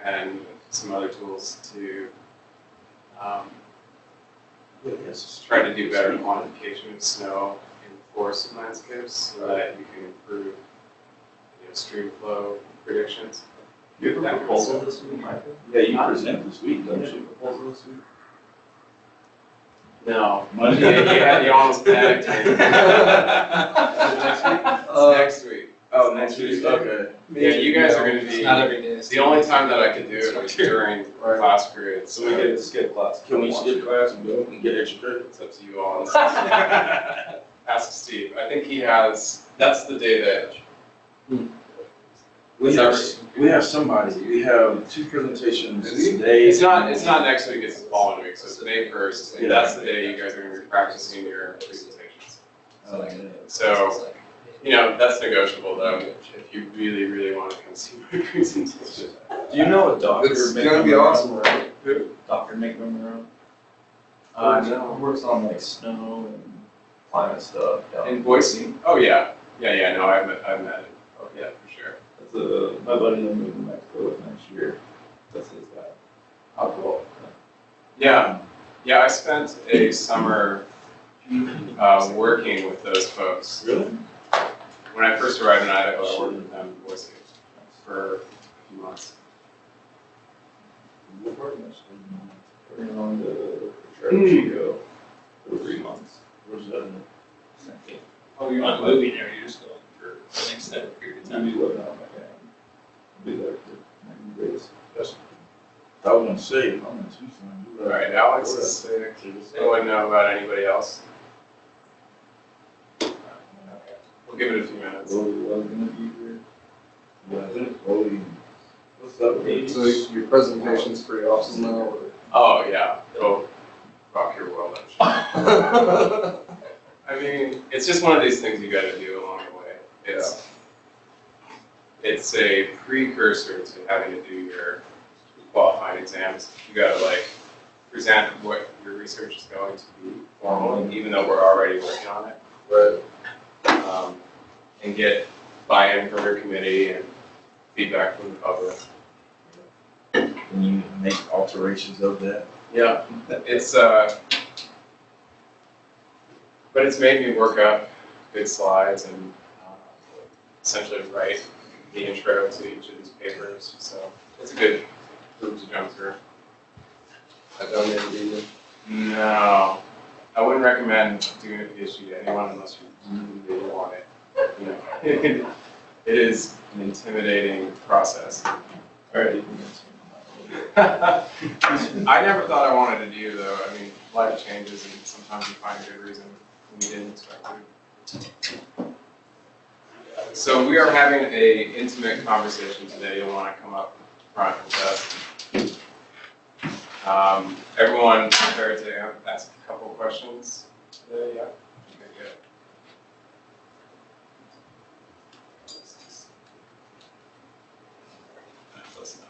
and some other tools to try to do better quantification of snow in forested landscapes so that you can improve stream flow predictions. You have a proposal this week, Michael? Yeah, you present this week, don't you? Proposal this week? No. Monday? You almost panicked me. Next week? Next week. Oh, next week, okay. Yeah, you guys are going to be, Not every day. it's the only time that I could do it was during class periods. So we get to skip class. Can we skip class and go and get extra credit? It's up to you all. Ask Steve. I think he has, that's the day that. We have somebody, we have 2 presentations today. It's not next week, it's the following week, so it's May 1st, and that's the day you guys are going to be practicing your presentations. So, that's negotiable though, if you really, really want to come see my presentation. Do you know a doctor? It's gonna be awesome, right? Who? Dr. Nick Monroe? No. Works on like snow and climate stuff. In Boise? Oh, yeah. Yeah, no, I've met him. Oh, yeah, for sure. That's my buddy that moved to Mexico with next year. That's his guy. How cool. Yeah, I spent a summer working with those folks. Really? When I first arrived in Idaho, I worked with them in Boise for a few months. We're on the Chicago for 3 months. Where's that? Oh, you're not moving there, you're just going for an extended period of I'll time. be living out my family. I'll be there for 90 days. I was gonna say, I'm in Tucson. All right, Alex is sick. I wouldn't know about anybody else. We'll give it a few minutes. Lily was gonna be here. Yeah, I think Lily. What's up, Lily? So your presentation's pretty awesome now, or? Oh, yeah, it'll rock your world, I'm sure. I mean, it's just one of these things you gotta do along the way. It's a precursor to having to do your qualifying exams. You gotta present what your research is going to be formally, even though we're already working on it. Right. And get buy-in from your committee and feedback from the public. Can you make alterations of that? Yeah, it's but it's made me work up good slides and essentially write the intro to each of these papers. So it's a good group to jump through. I don't need to be there. No, I wouldn't recommend doing a PhD to anyone unless you really, really want it. It is an intimidating process. All right. I never thought I wanted to do though. I mean, life changes and sometimes you find a good reason when you didn't expect to. So we are having an intimate conversation today. You'll want to come up front with us. Everyone prepared to ask a couple questions today? Yeah? Okay, good. Close enough.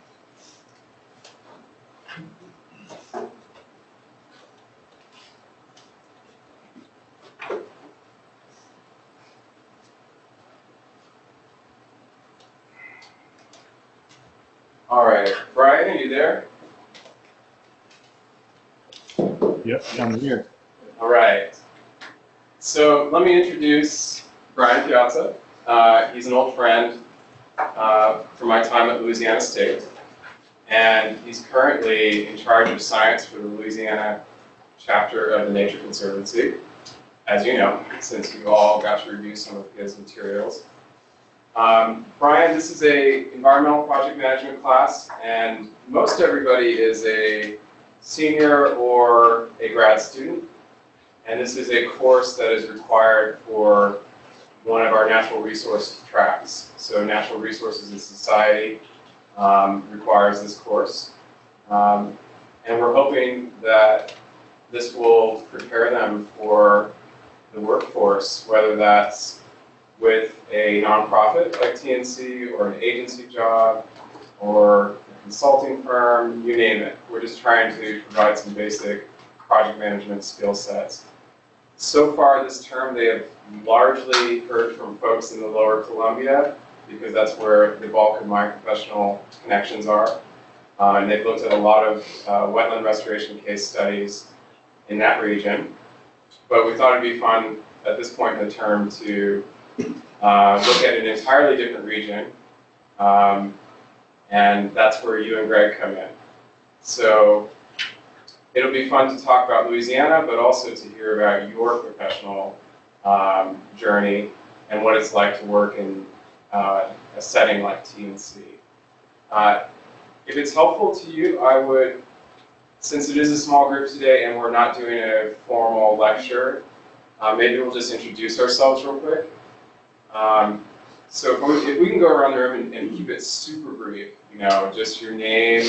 All right, Brian, are you there? Yep, I'm here. All right. So let me introduce Bryan Piazza. He's an old friend from my time at Louisiana State, and he's currently in charge of science for the Louisiana chapter of the Nature Conservancy, as you know, since you all got to review some of his materials. Brian, this is a environmental project management class, and most everybody is a senior or a grad student, and this is a course that is required for one of our natural resource tracks. So Natural Resources in Society requires this course, and we're hoping that this will prepare them for the workforce, whether that's with a nonprofit like TNC or an agency job or a consulting firm, you name it. We're just trying to provide some basic project management skill sets. So far this term, they have largely heard from folks in the Lower Columbia because that's where the bulk of my professional connections are. And they've looked at a lot of wetland restoration case studies in that region. But we thought it'd be fun at this point in the term to look at an entirely different region. And that's where you and Greg come in. So it'll be fun to talk about Louisiana, but also to hear about your professional journey and what it's like to work in a setting like TNC. If it's helpful to you, I would, since it is a small group today and we're not doing a formal lecture, maybe we'll just introduce ourselves real quick. So if we can go around the room and keep it super brief, you know, just your name,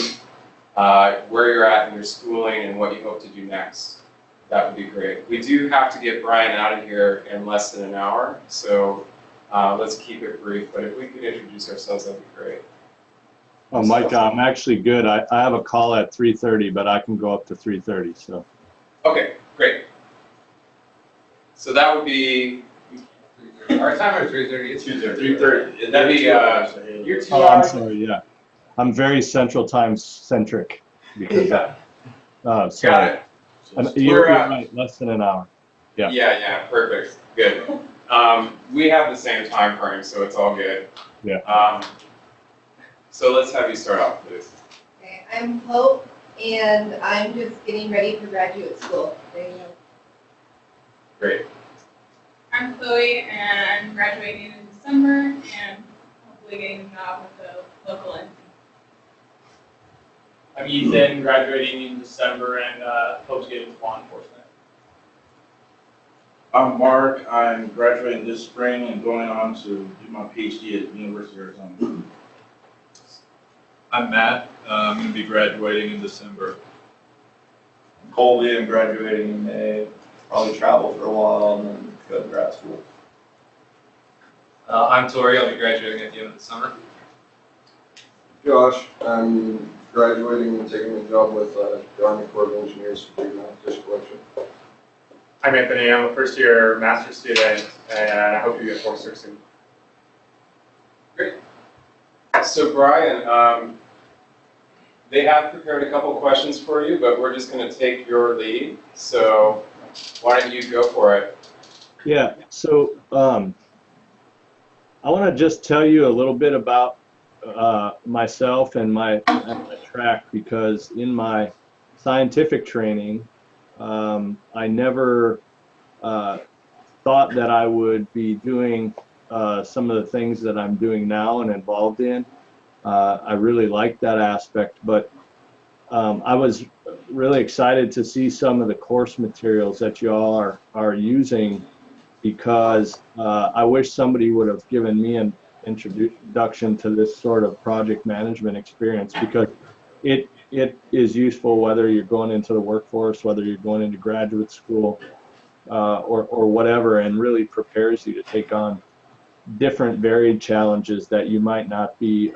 where you're at in your schooling, and what you hope to do next, that would be great. We do have to get Bryan out of here in less than an hour, so let's keep it brief, but if we could introduce ourselves, that'd be great. Oh, Mike, I'm actually good. I have a call at 3:30, but I can go up to 3:30, so. Okay, great. So that would be Our timer is 3:30, it's 3:30. That'd be, your 2 Oh, I'm hours. sorry, yeah. I'm very Central Time centric because, Yeah, sorry. got it. You're We're, right, less than an hour. Yeah. Yeah, perfect, good. We have the same time frame, so it's all good. Yeah. So let's have you start off, please. Okay, I'm Hope, and I'm just getting ready for graduate school. There you go. Great. I'm Chloe, and I'm graduating in December and hopefully getting a job with the local entity. I'm Ethan, graduating in December and hope to get into law enforcement. I'm Mark. I'm graduating this spring and going on to do my PhD at University of Arizona. I'm Matt. I'm going to be graduating in December. Colby, I'm graduating in May. Probably travel for a while and then go to grad school. I'm Tori. I'll be graduating at the end of the summer. Josh, I'm graduating and taking a job with the Army Corps of Engineers for big mount fish collection. I'm Anthony. I'm a first-year master's student, and I hope you get Forster soon. Great. So Bryan, they have prepared a couple questions for you, but we're just going to take your lead. So why don't you go for it? Yeah, so I want to just tell you a little bit about myself and my track, because in my scientific training, I never thought that I would be doing some of the things that I'm doing now and involved in. I really liked that aspect, but I was really excited to see some of the course materials that you all are using, because I wish somebody would have given me an introduction to this sort of project management experience, because it is useful whether you're going into the workforce, whether you're going into graduate school, or whatever, and really prepares you to take on different varied challenges that you might not be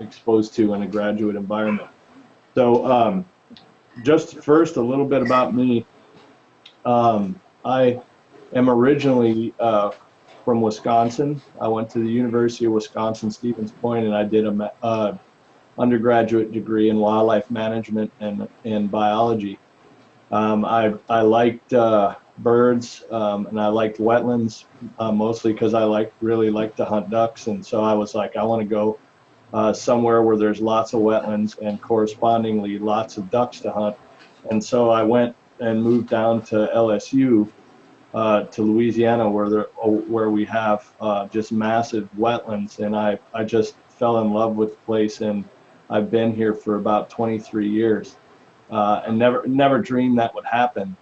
exposed to in a graduate environment. So just first, a little bit about me. I am originally from Wisconsin. I went to the University of Wisconsin-Stevens Point, and I did a undergraduate degree in wildlife management and biology. I liked birds, and I liked wetlands, mostly because I really like to hunt ducks, and so I was like, I want to go somewhere where there's lots of wetlands and correspondingly lots of ducks to hunt. And so I went and moved down to LSU, to Louisiana, where we have just massive wetlands, and I just fell in love with the place, and I've been here for about 23 years, and never dreamed that would happen.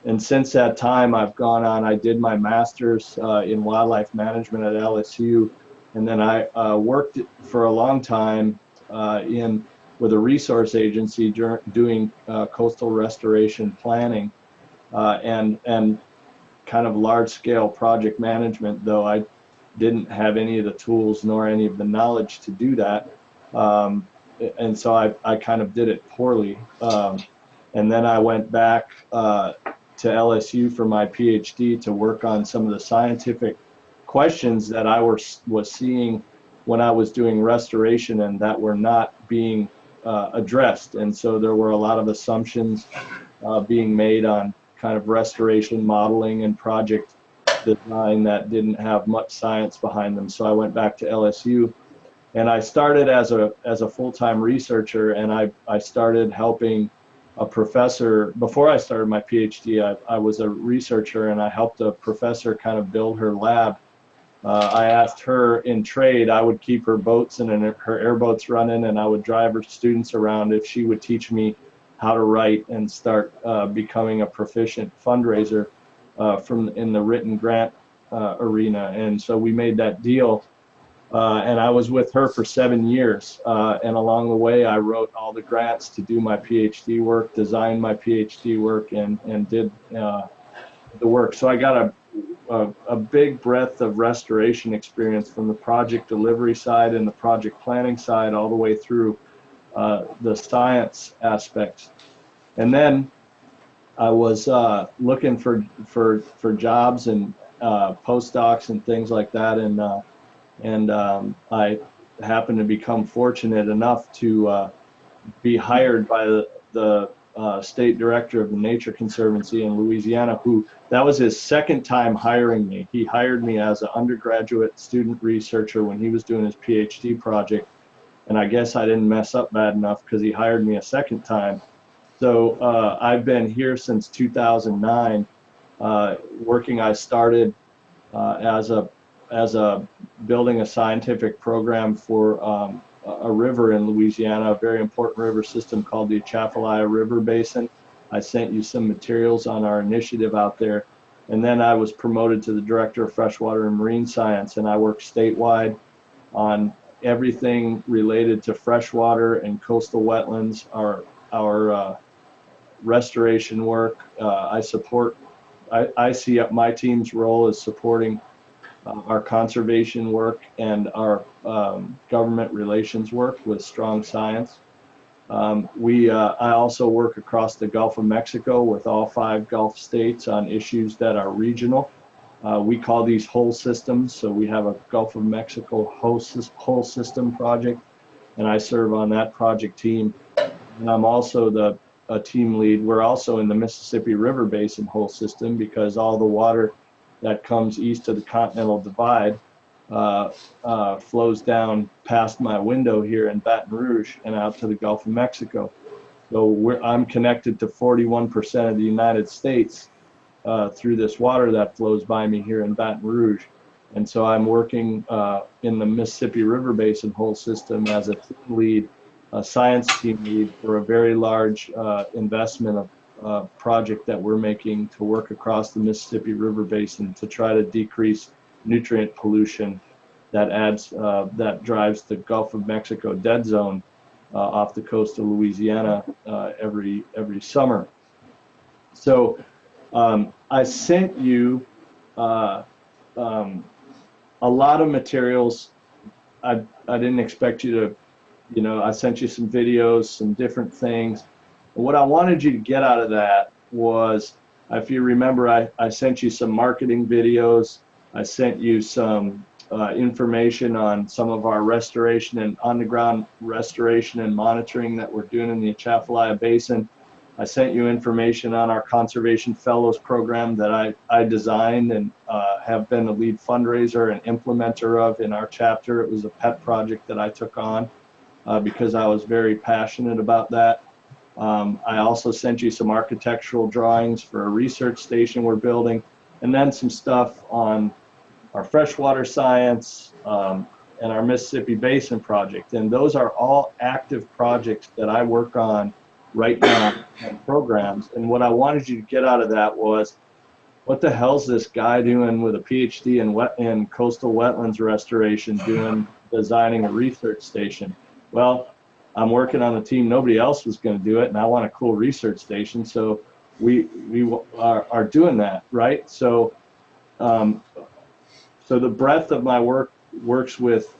And since that time, I've gone on. I did my master's in wildlife management at LSU, and then I worked for a long time with a resource agency doing coastal restoration planning and kind of large-scale project management, though I didn't have any of the tools nor any of the knowledge to do that. And so I kind of did it poorly. And then I went back to LSU for my PhD to work on some of the scientific questions that I was seeing when I was doing restoration, and that were not being addressed. And so there were a lot of assumptions being made on kind of restoration modeling and project design that didn't have much science behind them. So I went back to LSU, and I started as a full-time researcher, and I started helping a professor. Before I started my PhD, I was a researcher, and I helped a professor kind of build her lab. I asked her in trade, I would keep her boats and her airboats running, and I would drive her students around if she would teach me how to write and start becoming a proficient fundraiser in the written grant arena. And so we made that deal, and I was with her for 7 years. And along the way, I wrote all the grants to do my PhD work, designed my PhD work, and did the work. So I got a big breadth of restoration experience from the project delivery side and the project planning side all the way through the science aspects. And then I was looking for jobs and postdocs and things like that, and I happened to become fortunate enough to be hired by the state director of the Nature Conservancy in Louisiana, that was his second time hiring me. He hired me as an undergraduate student researcher when he was doing his PhD project, and I guess I didn't mess up bad enough because he hired me a second time. So I've been here since 2009 working. I started as a building a scientific program for a river in Louisiana, a very important river system called the Atchafalaya River Basin. I sent you some materials on our initiative out there. And then I was promoted to the director of Freshwater and Marine Science, and I work statewide on everything related to freshwater and coastal wetlands, our restoration work. I see my team's role as supporting our conservation work and our government relations work with strong science. I also work across the Gulf of Mexico with all 5 Gulf states on issues that are regional. We call these whole systems. So we have a Gulf of Mexico whole system project, and I serve on that project team. And I'm also a team lead. We're also in the Mississippi River Basin whole system because all the water that comes east of the Continental Divide flows down past my window here in Baton Rouge and out to the Gulf of Mexico. So I'm connected to 41% of the United States through this water that flows by me here in Baton Rouge. And so I'm working in the Mississippi River Basin whole system as a team lead, a science team lead for a very large investment project that we're making to work across the Mississippi River Basin to try to decrease nutrient pollution that drives the Gulf of Mexico dead zone off the coast of Louisiana every summer. So I sent you a lot of materials. I didn't expect you to, I sent you some videos, some different things. What I wanted you to get out of that was, if you remember, I sent you some marketing videos. I sent you some information on some of our restoration and on-the-ground restoration and monitoring that we're doing in the Atchafalaya Basin. I sent you information on our Conservation Fellows program that I designed and have been the lead fundraiser and implementer of in our chapter. It was a pet project that I took on because I was very passionate about that. I also sent you some architectural drawings for a research station we're building, and then some stuff on our freshwater science and our Mississippi Basin project. And those are all active projects that I work on right now and programs. And what I wanted you to get out of that was, what the hell's this guy doing with a PhD in coastal wetlands restoration designing a research station? Well, I'm working on a team, nobody else was going to do it, and I want a cool research station, so we are doing that, right? So so the breadth of my work works with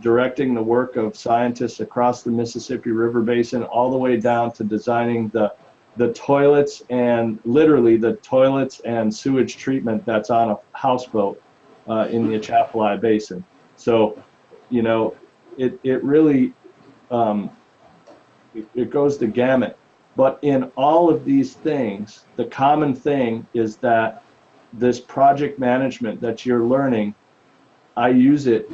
directing the work of scientists across the Mississippi River Basin, all the way down to designing the toilets and literally the toilets and sewage treatment that's on a houseboat in the Atchafalaya Basin. So, it really it goes the gamut. But in all of these things, the common thing is that this project management that you're learning, I use it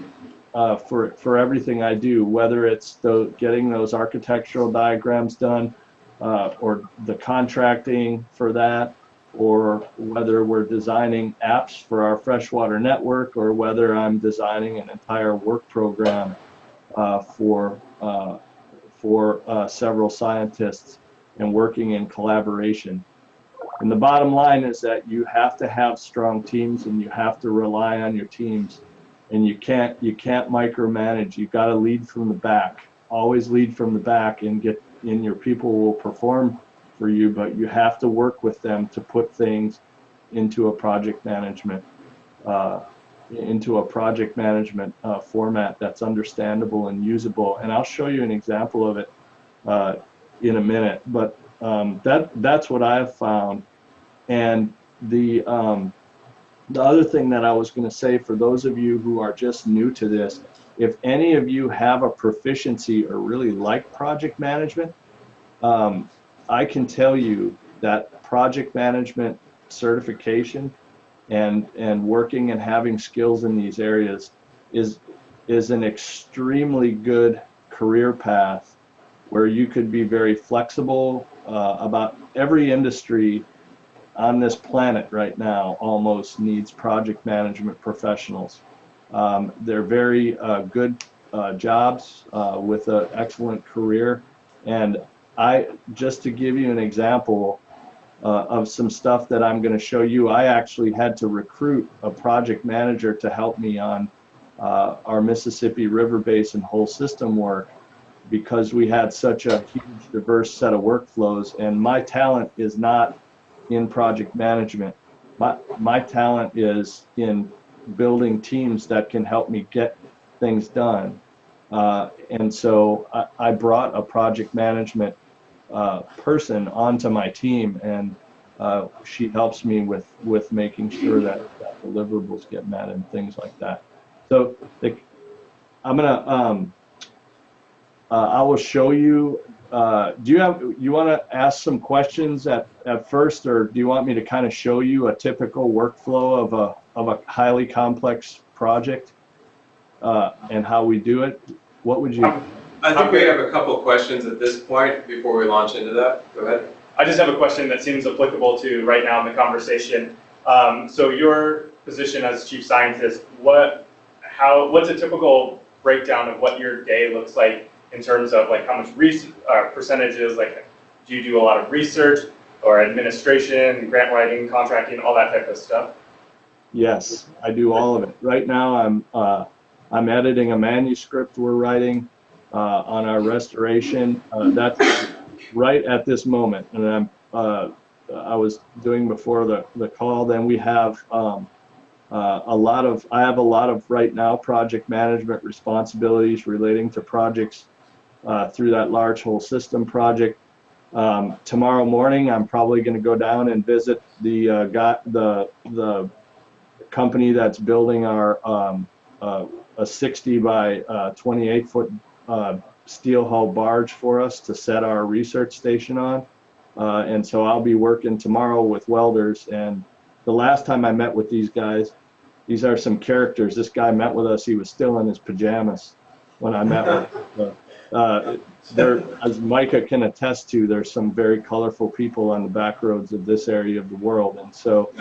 for everything I do, whether it's getting those architectural diagrams done, or the contracting for that, or whether we're designing apps for our freshwater network, or whether I'm designing an entire work program for several scientists and working in collaboration. And the bottom line is that you have to have strong teams, and you have to rely on your teams, and you can't micromanage. You've got to lead from the back. Always lead from the back, and your people will perform for you, but you have to work with them to put things into a project management format that's understandable and usable. And I'll show you an example of it in a minute. But that's what I've found. And the other thing that I was going to say, for those of you who are just new to this, if any of you have a proficiency or really like project management, I can tell you that project management certification and working and having skills in these areas is an extremely good career path where you could be very flexible. About every industry on this planet right now almost needs project management professionals. They're very good jobs with an excellent career. And just to give you an example of some stuff that I'm going to show you, I actually had to recruit a project manager to help me on our Mississippi River Basin whole system work, because we had such a huge, diverse set of workflows. And my talent is not in project management. My talent is in building teams that can help me get things done. And so I brought a project management person onto my team, and she helps me with making sure that deliverables get met and things like that. So I'm gonna I will show you. Do you want to ask some questions at first, or do you want me to kind of show you a typical workflow of a highly complex project and how we do it? What would you? I think we have a couple of questions at this point before we launch into that. Go ahead. I just have a question that seems applicable to right now in the conversation. So your position as chief scientist, what's a typical breakdown of what your day looks like in terms of like how much percentages, like do you do a lot of research or administration, grant writing, contracting, all that type of stuff? Yes, I do all of it. Right now I'm editing a manuscript we're writing on our restoration. That's right at this moment, and I was doing before the call. Then we have I have a lot of right now project management responsibilities relating to projects through that large whole system project. Tomorrow morning, I'm probably going to go down and visit the company that's building our a 60 by 28 foot steel hull barge for us to set our research station on. And so I'll be working tomorrow with welders. And the last time I met with these guys, these are some characters. This guy met with us, he was still in his pajamas when I met with him. As Micah can attest to, there's some very colorful people on the back roads of this area of the world. And so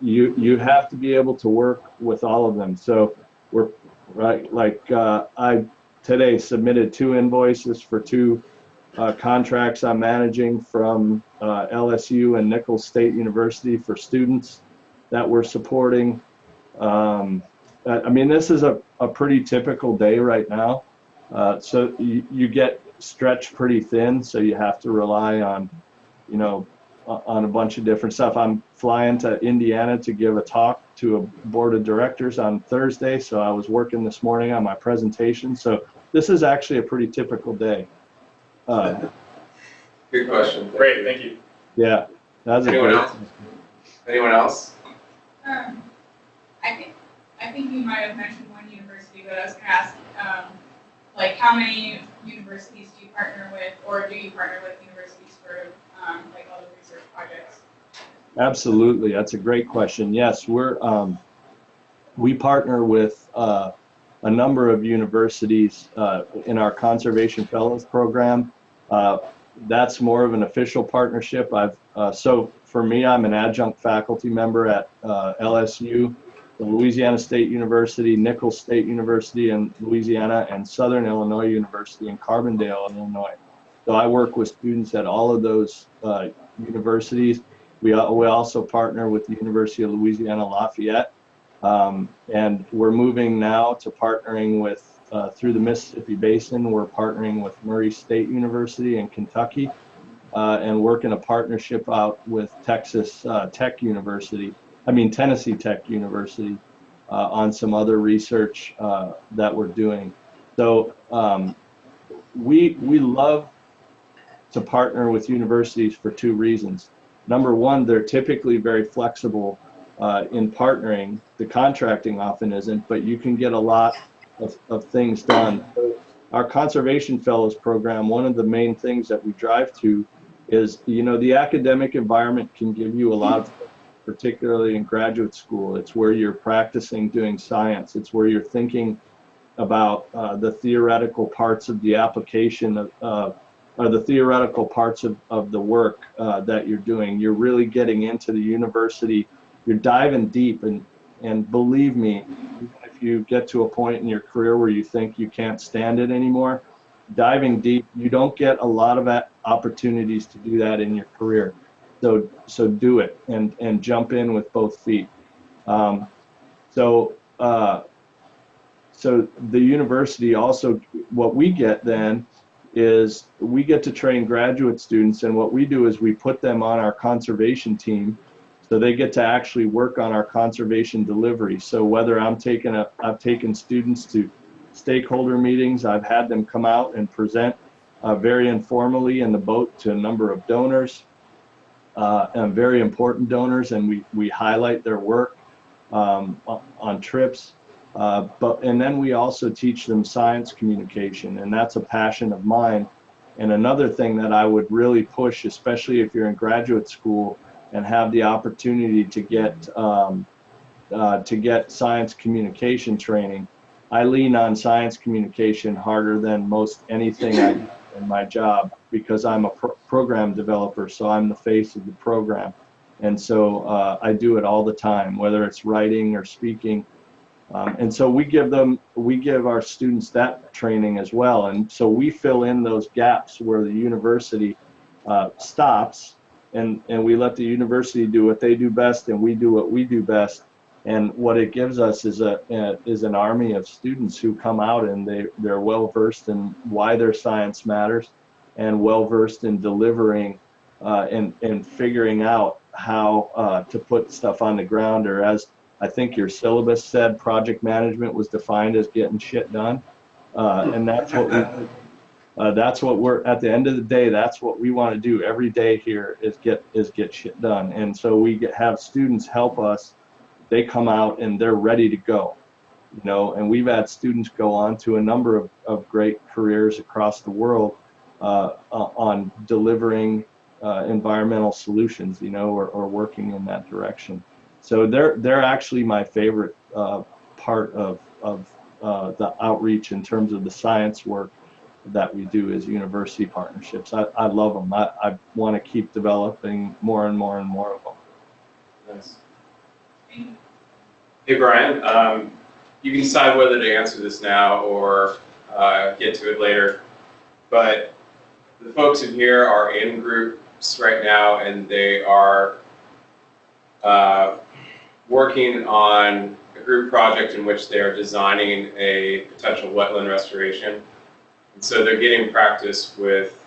you have to be able to work with all of them. So we're right, like I today submitted 2 invoices for 2 contracts I'm managing from LSU and Nichols State University for students that we're supporting. I mean, this is a pretty typical day right now. So you get stretched pretty thin, so you have to rely on, on a bunch of different stuff. I'm flying to Indiana to give a talk to a board of directors on Thursday, so I was working this morning on my presentation. So this is actually a pretty typical day. Good question. Great, thank you. Yeah, that's Anyone else? Anyone else? I think you might have mentioned one university, but I was going to ask, like how many universities do you partner with, or do you partner with universities for like all the research projects? Absolutely, that's a great question. Yes, we partner with a number of universities in our Conservation Fellows program. That's more of an official partnership. So for me, I'm an adjunct faculty member at LSU, the Louisiana State University, Nichols State University in Louisiana, and Southern Illinois University in Carbondale, Illinois. So I work with students at all of those universities. We also partner with the University of Louisiana Lafayette, and we're moving now to partnering with, through the Mississippi Basin, we're partnering with Murray State University in Kentucky, and working a partnership out with Tennessee Tech University, on some other research that we're doing. So we love to partner with universities for two reasons. Number one, they're typically very flexible in partnering. The contracting often isn't, but you can get a lot of things done. So our Conservation Fellows program, one of the main things that we drive to is, the academic environment can give you a lot of, particularly in graduate school. It's where you're practicing doing science. It's where you're thinking about the theoretical parts of the application or the theoretical parts of the work that you're doing. You're really getting into the university. You're diving deep, and believe me, if you get to a point in your career where you think you can't stand it anymore, diving deep, you don't get a lot of opportunities to do that in your career. So do it and jump in with both feet. So the university also, what we get then is we get to train graduate students, and what we do is we put them on our conservation team, so they get to actually work on our conservation delivery. So whether I've taken students to stakeholder meetings, I've had them come out and present very informally in the boat to a number of donors, and very important donors, and we highlight their work on trips. And then we also teach them science communication, and that's a passion of mine. And another thing that I would really push, especially if you're in graduate school and have the opportunity to get science communication training, I lean on science communication harder than most anything I do in my job, because I'm a program developer, so I'm the face of the program. And so I do it all the time, whether it's writing or speaking. And so we give our students that training as well. And so we fill in those gaps where the university stops, and we let the university do what they do best, and we do what we do best. And what it gives us is an army of students who come out, and they're well versed in why their science matters, and well versed in delivering and figuring out how to put stuff on the ground, or as I think your syllabus said, project management was defined as getting shit done, and that's what we're at the end of the day. That's what we want to do every day here is get shit done. And so we have students help us. They come out and they're ready to go, and we've had students go on to a number of great careers across the world on delivering environmental solutions, or working in that direction. So they're actually my favorite part of the outreach in terms of the science work that we do as university partnerships. I love them. I want to keep developing more and more and more of them. Nice. Hey, Bryan, you can decide whether to answer this now or get to it later, but the folks in here are in groups right now, and they are working on a group project in which they are designing a potential wetland restoration. And so they're getting practice with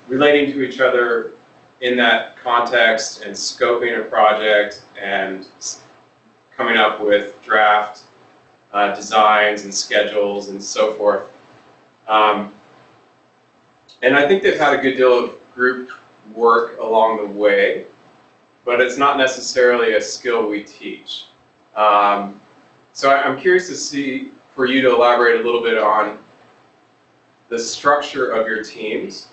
relating to each other in that context and scoping a project and coming up with draft designs and schedules and so forth. And I think they've had a good deal of group work along the way, but it's not necessarily a skill we teach. So I'm curious to see, for you to elaborate a little bit on the structure of your teams,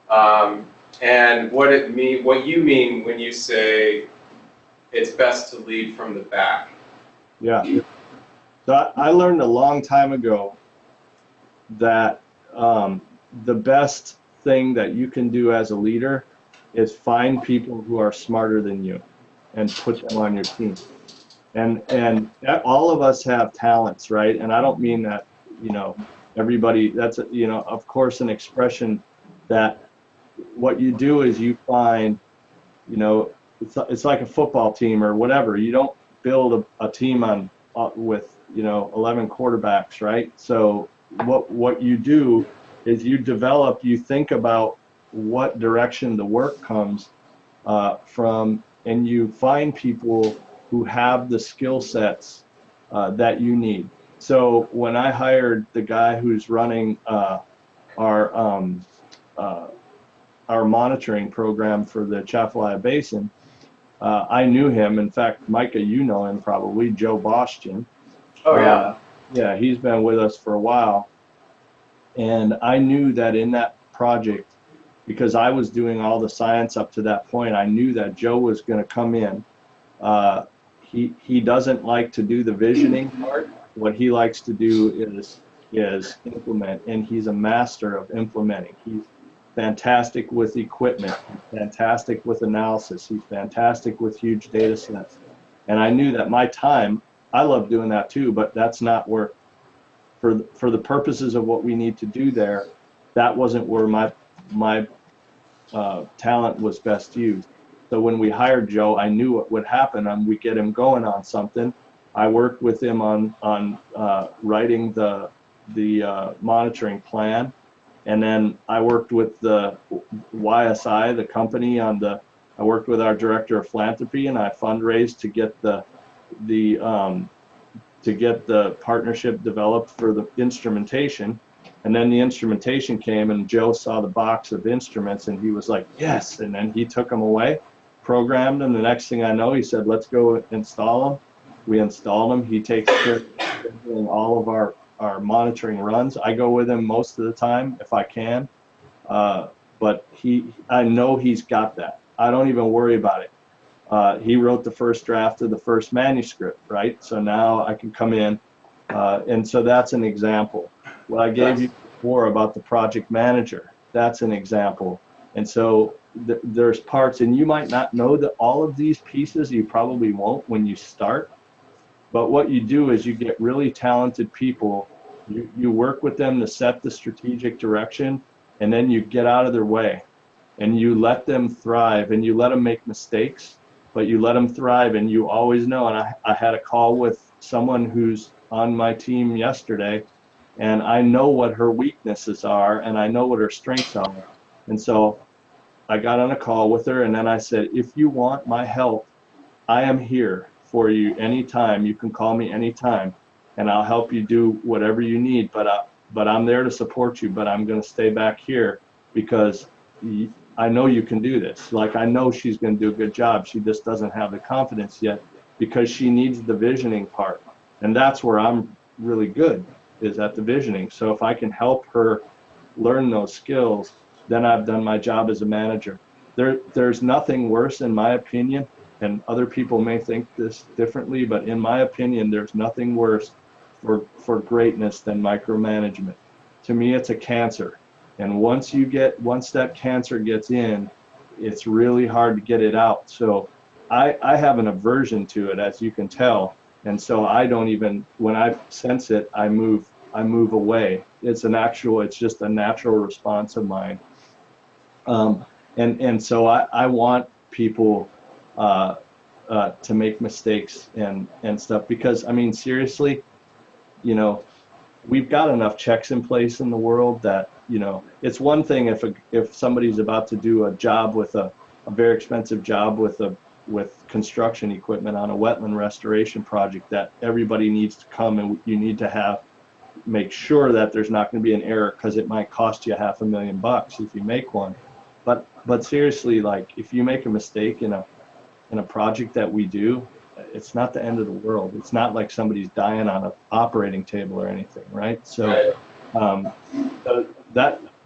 and what you mean when you say it's best to lead from the back. Yeah. So I learned a long time ago that the best thing that you can do as a leader is find people who are smarter than you and put them on your team. And all of us have talents, right? And I don't mean that, everybody, that's, of course, an expression that what you do is you find, it's like a football team or whatever. You don't build a team with 11 quarterbacks, right? So what you do is you think about what direction the work comes from, and you find people who have the skill sets that you need. So when I hired the guy who's running our monitoring program for the Chafalaya Basin, I knew him. In fact, Micah, you know him probably, Joe Bostian. Oh, yeah. Yeah, he's been with us for a while. And I knew that in that project, because I was doing all the science up to that point, I knew that Joe was going to come in. He doesn't like to do the visioning part. What he likes to do is implement, and he's a master of implementing. He's fantastic with equipment, he's fantastic with analysis, he's fantastic with huge data sets. And I knew that my time, I love doing that too, but that's not where, for the purposes of what we need to do there, that wasn't where my talent was best used. So when we hired Joe, I knew what would happen. We get him going on something. I worked with him on writing the monitoring plan, and then I worked with the YSI, the company, I worked with our director of philanthropy, and I fundraised to get the partnership developed for the instrumentation. And then the instrumentation came, and Joe saw the box of instruments, and he was like, yes. And then he took them away, programmed them. The next thing I know, he said, let's go install them. We installed them. He takes care of doing all of our monitoring runs. I go with him most of the time if I can. But I know he's got that. I don't even worry about it. He wrote the first draft of the first manuscript, right? So now I can come in. And so that's an example. What I gave you before about the project manager, that's an example. And so there's parts, and you might not know that all of these pieces, you probably won't when you start. But what you do is you get really talented people, you work with them to set the strategic direction, and then you get out of their way and you let them thrive, and you let them make mistakes, but you let them thrive, and you always know. And I had a call with someone who's on my team yesterday, and I know what her weaknesses are, and I know what her strengths are. And so I got on a call with her, and then I said, if you want my help, I am here for you anytime. You can call me anytime, and I'll help you do whatever you need. But I'm there to support you, but I'm going to stay back here because I know you can do this. Like, I know she's going to do a good job. She just doesn't have the confidence yet because she needs the visioning part. And that's where I'm really good, is at the visioning. So if I can help her learn those skills, then I've done my job as a manager. There's nothing worse, in my opinion, and other people may think this differently, but in my opinion, there's nothing worse for greatness than micromanagement. To me, it's a cancer. And once that cancer gets in, it's really hard to get it out. So I have an aversion to it, as you can tell. And so I don't even, when I sense it, I move away. It's just a natural response of mine. And so I want people to make mistakes and stuff, because, I mean, seriously, we've got enough checks in place in the world that, it's one thing if somebody's about to do a job with a very expensive job with construction equipment on a wetland restoration project, that everybody needs to come, and you need to make sure that there's not going to be an error, because it might cost you $500,000 if you make one. But seriously, like, if you make a mistake in a project that we do, it's not the end of the world. It's not like somebody's dying on an operating table or anything, right? So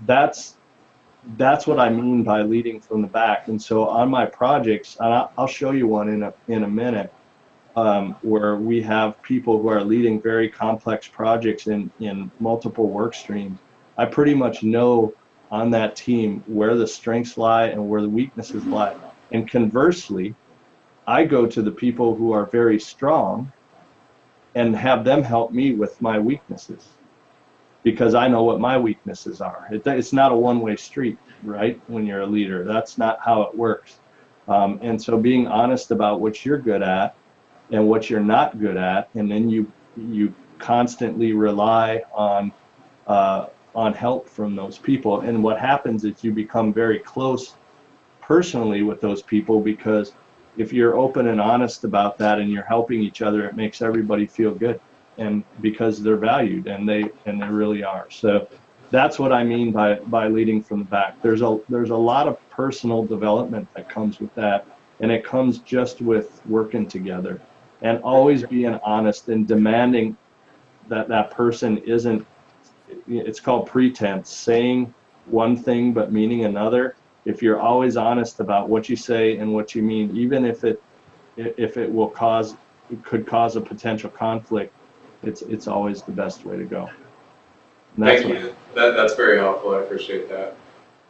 that's what I mean by leading from the back. And so on my projects, and I'll show you one in a minute, where we have people who are leading very complex projects in multiple work streams. I pretty much know on that team where the strengths lie and where the weaknesses lie. And conversely, I go to the people who are very strong and have them help me with my weaknesses, because I know what my weaknesses are. It's not a one-way street, right? When you're a leader, that's not how it works. And so being honest about what you're good at and what you're not good at, and then you constantly rely on help from those people. And what happens is you become very close personally with those people, because if you're open and honest about that and you're helping each other, it makes everybody feel good, and because they're valued, and they really are. So that's what I mean by leading from the back. There's a lot of personal development that comes with that, and it comes just with working together and always being honest and demanding that person isn't, it's called pretense, saying one thing but meaning another. If you're always honest about what you say and what you mean, even if it could cause a potential conflict, it's always the best way to go. Thank you. That's very helpful. I appreciate that.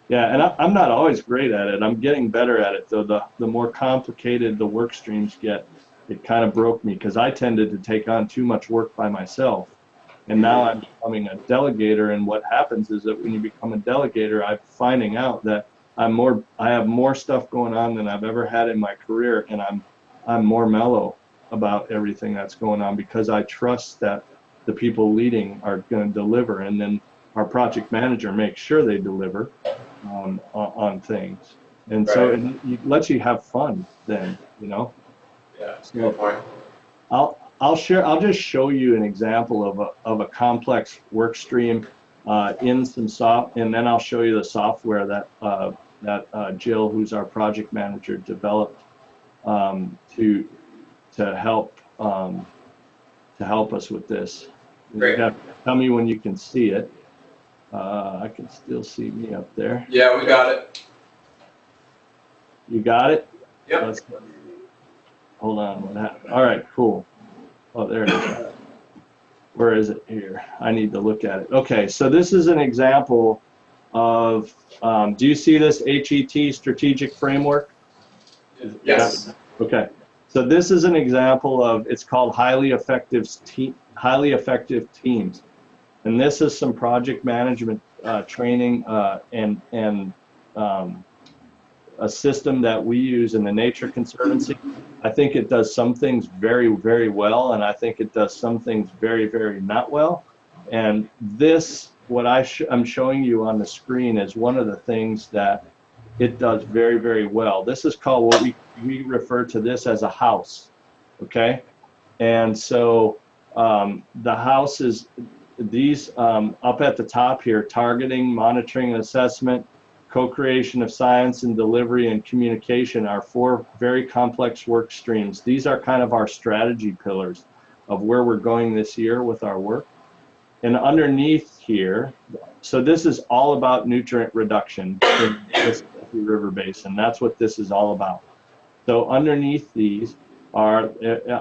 Yeah, and I'm not always great at it. I'm getting better at it, though. The more complicated the work streams get, it kind of broke me, because I tended to take on too much work by myself. And now I'm becoming a delegator, and what happens is that when you become a delegator, I'm finding out that I have more stuff going on than I've ever had in my career, and I'm more mellow about everything that's going on, because I trust that the people leading are going to deliver, and then our project manager makes sure they deliver on things. And so it lets you have fun then, you know. Yeah, that's a good point. I'll just show you an example of a complex work stream in some and then I'll show you the software that Jill, who's our project manager, developed to help us with this. Great. Tell me when you can see it. I can still see me up there. Yeah, we got it. You got it? Yep. Hold on. What happened? All right, cool. Oh, there it is. Where is it here? I need to look at it. Okay, so this is an example of, do you see this HET strategic framework? Yes. Okay, so this is an example of, it's called highly effective teams. And this is some project management training and a system that we use in the Nature Conservancy. I think it does some things very, very well, and I think it does some things very, very not well. And this, what I'm showing you on the screen, is one of the things that it does very, very well. This is called, what we refer to this as a house, okay? And so the house is these up at the top here: targeting, monitoring, and assessment, co-creation of science and delivery, and communication are 4 very complex work streams. These are kind of our strategy pillars of where we're going this year with our work. And underneath here, so this is all about nutrient reduction in the Mississippi River Basin. That's what this is all about. So underneath these are,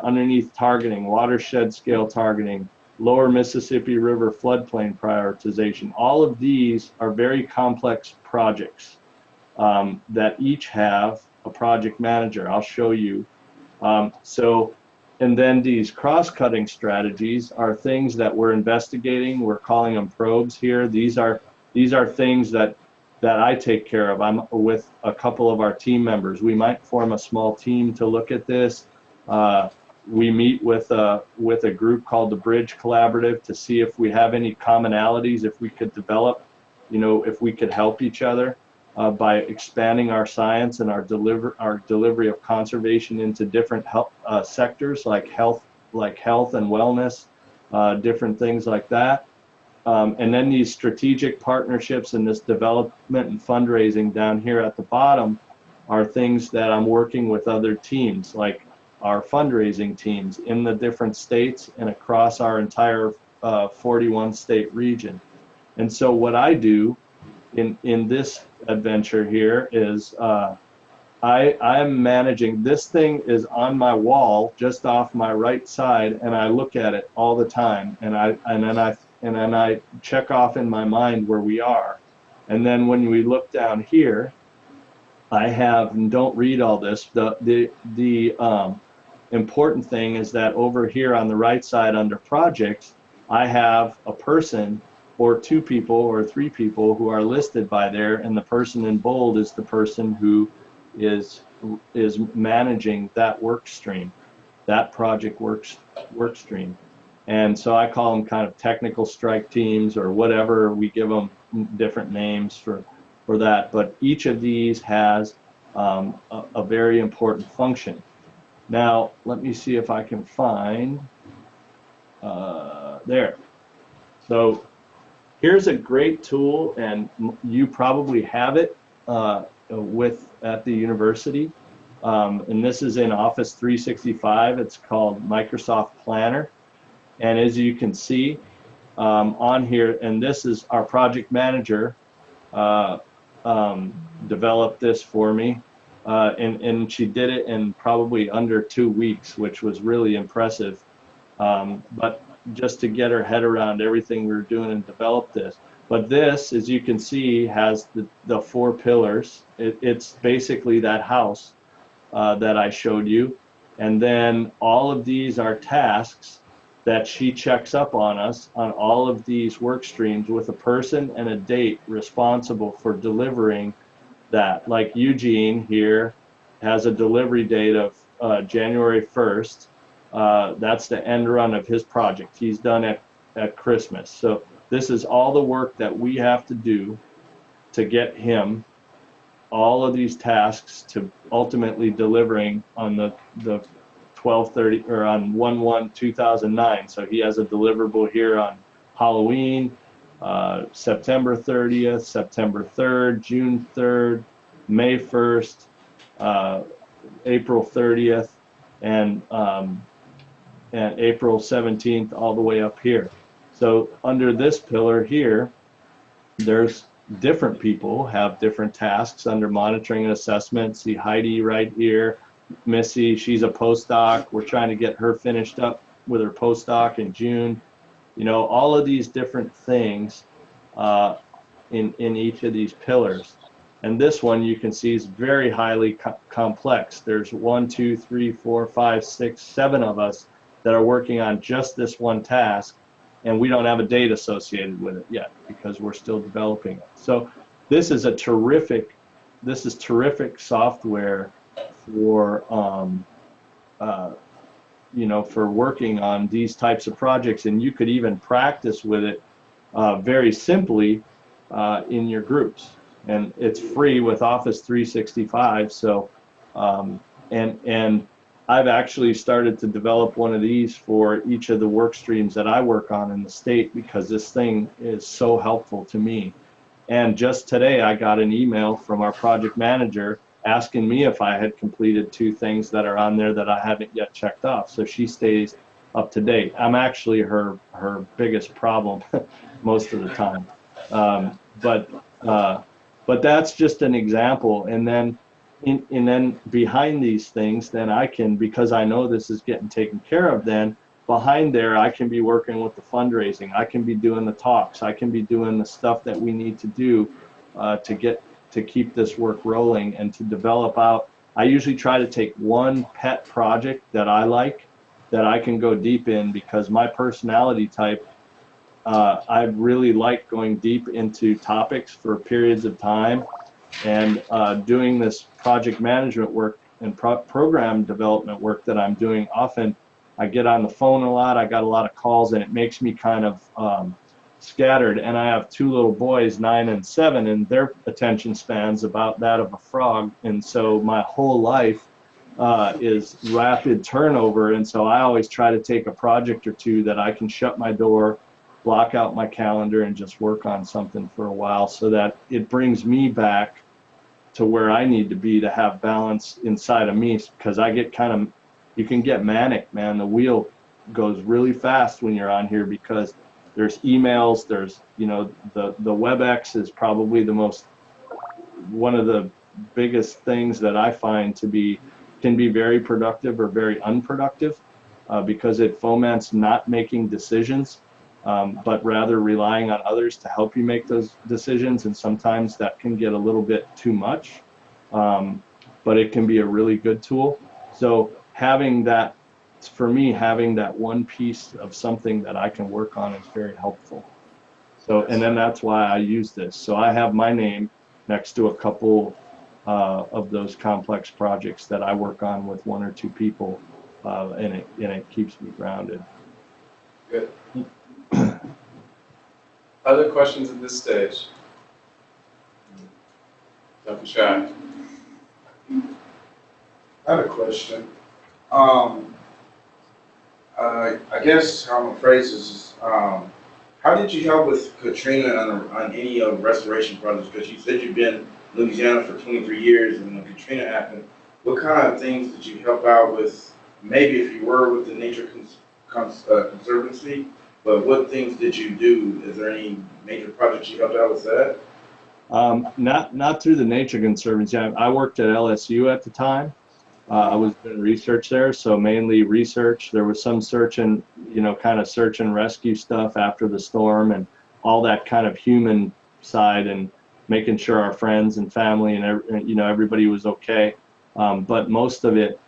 underneath targeting, watershed scale targeting, lower Mississippi River floodplain prioritization. All of these are very complex projects that each have a project manager. I'll show you. And then these cross-cutting strategies are things that we're investigating. We're calling them probes here. These are things that I take care of. I'm with a couple of our team members. We might form a small team to look at this. We meet with a group called the Bridge Collaborative to see if we have any commonalities, if we could develop, if we could help each other by expanding our science and our delivery of conservation into different sectors like health and wellness, different things like that. And then these strategic partnerships and this development and fundraising down here at the bottom are things that I'm working with other teams, like our fundraising teams in the different states and across our entire 41 state region. And so what I do in this adventure here is I'm managing, this thing is on my wall just off my right side, and I look at it all the time, and then I check off in my mind where we are. And then when we look down here, I have, and don't read all this, the important thing is that over here on the right side under projects, I have a person or two people or three people who are listed by there, and the person in bold is the person who is managing that work stream, that project work stream. And so I call them kind of technical strike teams or whatever. We give them different names for that, but each of these has a very important function. Now, let me see if I can find there. So here's a great tool, and you probably have it at the university. And this is in Office 365. It's called Microsoft Planner. And as you can see on here, and this is our project manager developed this for me. And she did it in probably under 2 weeks, which was really impressive. But just to get her head around everything we were doing and develop this. But this, as you can see, has the 4 pillars. It's basically that house that I showed you. And then all of these are tasks that she checks up on us on all of these work streams with a person and a date responsible for delivering that. Like Eugene here has a delivery date of January 1st. That's the end run of his project. He's done at Christmas. So this is all the work that we have to do to get him all of these tasks to ultimately delivering on the 12/30 or on 1/1/2009. So he has a deliverable here on Halloween, September 30th, September 3rd, June 3rd, May 1st, April 30th, and April 17th, all the way up here. So under this pillar here, there's different people have different tasks under monitoring and assessment. See Heidi right here, Missy, she's a postdoc. We're trying to get her finished up with her postdoc in June. You know, all of these different things in each of these pillars. And this one you can see is very highly complex. There's 1, 2, 3, 4, 5, 6, 7 of us that are working on just this one task, and we don't have a date associated with it yet because we're still developing it. So this is terrific software for you know, for working on these types of projects, and you could even practice with it very simply in your groups. And it's free with Office 365. So and I've actually started to develop one of these for each of the work streams that I work on in the state, because this thing is so helpful to me. And just today I got an email from our project manager asking me if I had completed 2 things that are on there that I haven't yet checked off. So she stays up to date. I'm actually her biggest problem most of the time. But that's just an example. And then behind these things, then I can, because I know this is getting taken care of, then behind there I can be working with the fundraising. I can be doing the talks. I can be doing the stuff that we need to do to keep this work rolling and to develop out. I usually try to take one pet project that I like, that I can go deep in, because my personality type, I really like going deep into topics for periods of time. And doing this project management work and program development work that I'm doing, often I get on the phone a lot, I got a lot of calls, and it makes me kind of scattered. And I have 2 little boys, 9 and 7, and their attention span's about that of a frog. And so my whole life is rapid turnover. And so I always try to take a project or 2 that I can shut my door, block out my calendar, and just work on something for a while, so that it brings me back to where I need to be to have balance inside of me. Because I get kind of, you can get manic, man. The wheel goes really fast when you're on here, because there's emails, there's, you know, the WebEx is probably one of the biggest things that I find can be very productive or very unproductive, because it foments not making decisions, but rather relying on others to help you make those decisions. And sometimes that can get a little bit too much, but it can be a really good tool. So having that, for me, having that one piece of something that I can work on is very helpful. So, and then that's why I use this. So I have my name next to a couple of those complex projects that I work on with one or two people, and it keeps me grounded. Good. Other questions at this stage? Don't be shy. I have a question. I guess how I'm gonna phrase this is, how did you help with Katrina on any restoration projects? Because you said you've been in Louisiana for 23 years, and when Katrina happened, what kind of things did you help out with? Maybe if you were with the Nature Conservancy, but what things did you do? Is there any major projects you helped out with that? Not through the Nature Conservancy. I worked at LSU at the time. I was doing research there, so mainly research. There was some search and, you know, kind of search and rescue stuff after the storm and all that kind of human side and making sure our friends and family and, you know, everybody was okay. But most of it,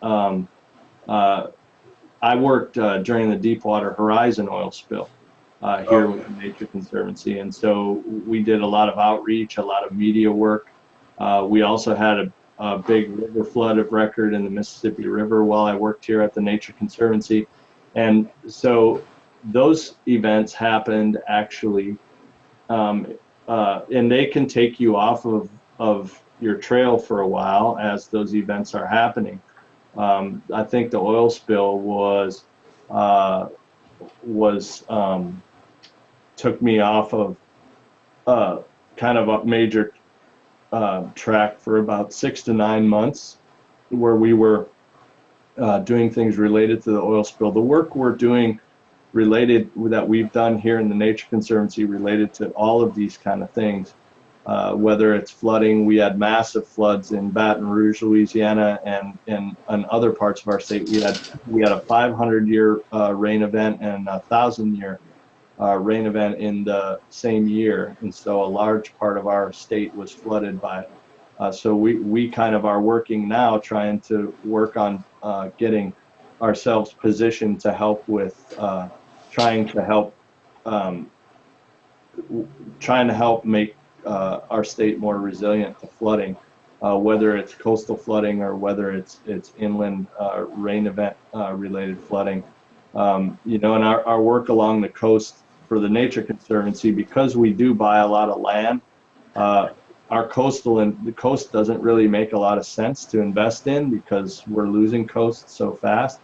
I worked during the Deepwater Horizon oil spill here with the Nature Conservancy. And so we did a lot of outreach, a lot of media work. We also had a big river flood of record in the Mississippi River while I worked here at the Nature Conservancy. And so those events happened actually, and they can take you off of your trail for a while as those events are happening. I think the oil spill took me off of kind of a major track for about 6 to 9 months, where we were doing things related to the oil spill. The work we're doing that we've done here in the Nature Conservancy related to all of these kind of things, whether it's flooding. We had massive floods in Baton Rouge, Louisiana, and other parts of our state. We had a 500-year rain event and a 1,000-year rain event in the same year, and so a large part of our state was flooded by. So we kind of are working now, trying to work on getting ourselves positioned to help with trying to help make our state more resilient to flooding, whether it's coastal flooding or whether it's inland rain event related flooding. You know, and our work along the coast for the Nature Conservancy, because we do buy a lot of land, our the coast doesn't really make a lot of sense to invest in because we're losing coast so fast.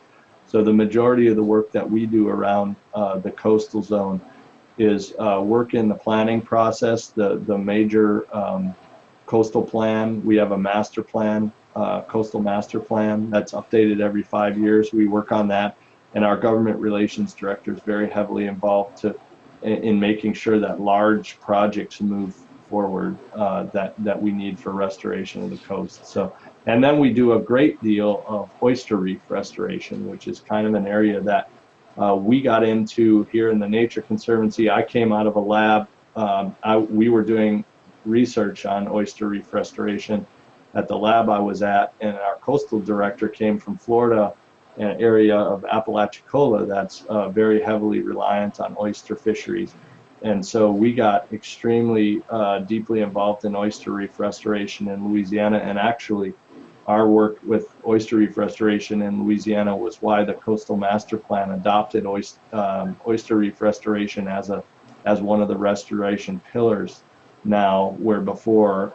So the majority of the work that we do around the coastal zone is work in the planning process, the major coastal plan. We have a master plan, coastal master plan that's updated every 5 years. We work on that, and our government relations director is very heavily involved in making sure that large projects move forward that we need for restoration of the coast. So, and then we do a great deal of oyster reef restoration, which is kind of an area that we got into here in the Nature Conservancy. I came out of a lab. We were doing research on oyster reef restoration at the lab I was at, and our coastal director came from Florida, an area of Apalachicola that's very heavily reliant on oyster fisheries. And so we got extremely deeply involved in oyster reef restoration in Louisiana, and actually our work with oyster reef restoration in Louisiana was why the Coastal Master Plan adopted oyster reef restoration as one of the restoration pillars now, where before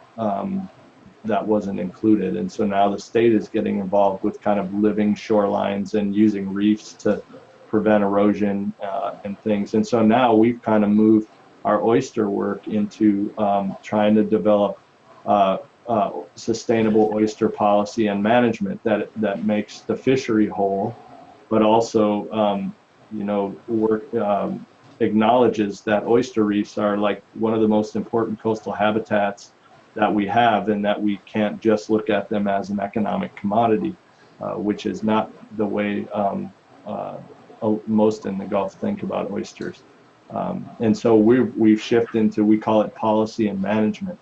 that wasn't included. And so now the state is getting involved with kind of living shorelines and using reefs to prevent erosion and things. And so now we've kind of moved our oyster work into trying to develop sustainable oyster policy and management that makes the fishery whole, but also you know, work acknowledges that oyster reefs are like one of the most important coastal habitats that we have, and that we can't just look at them as an economic commodity, which is not the way most in the Gulf think about oysters. And so we've shifted into, we call it policy and management.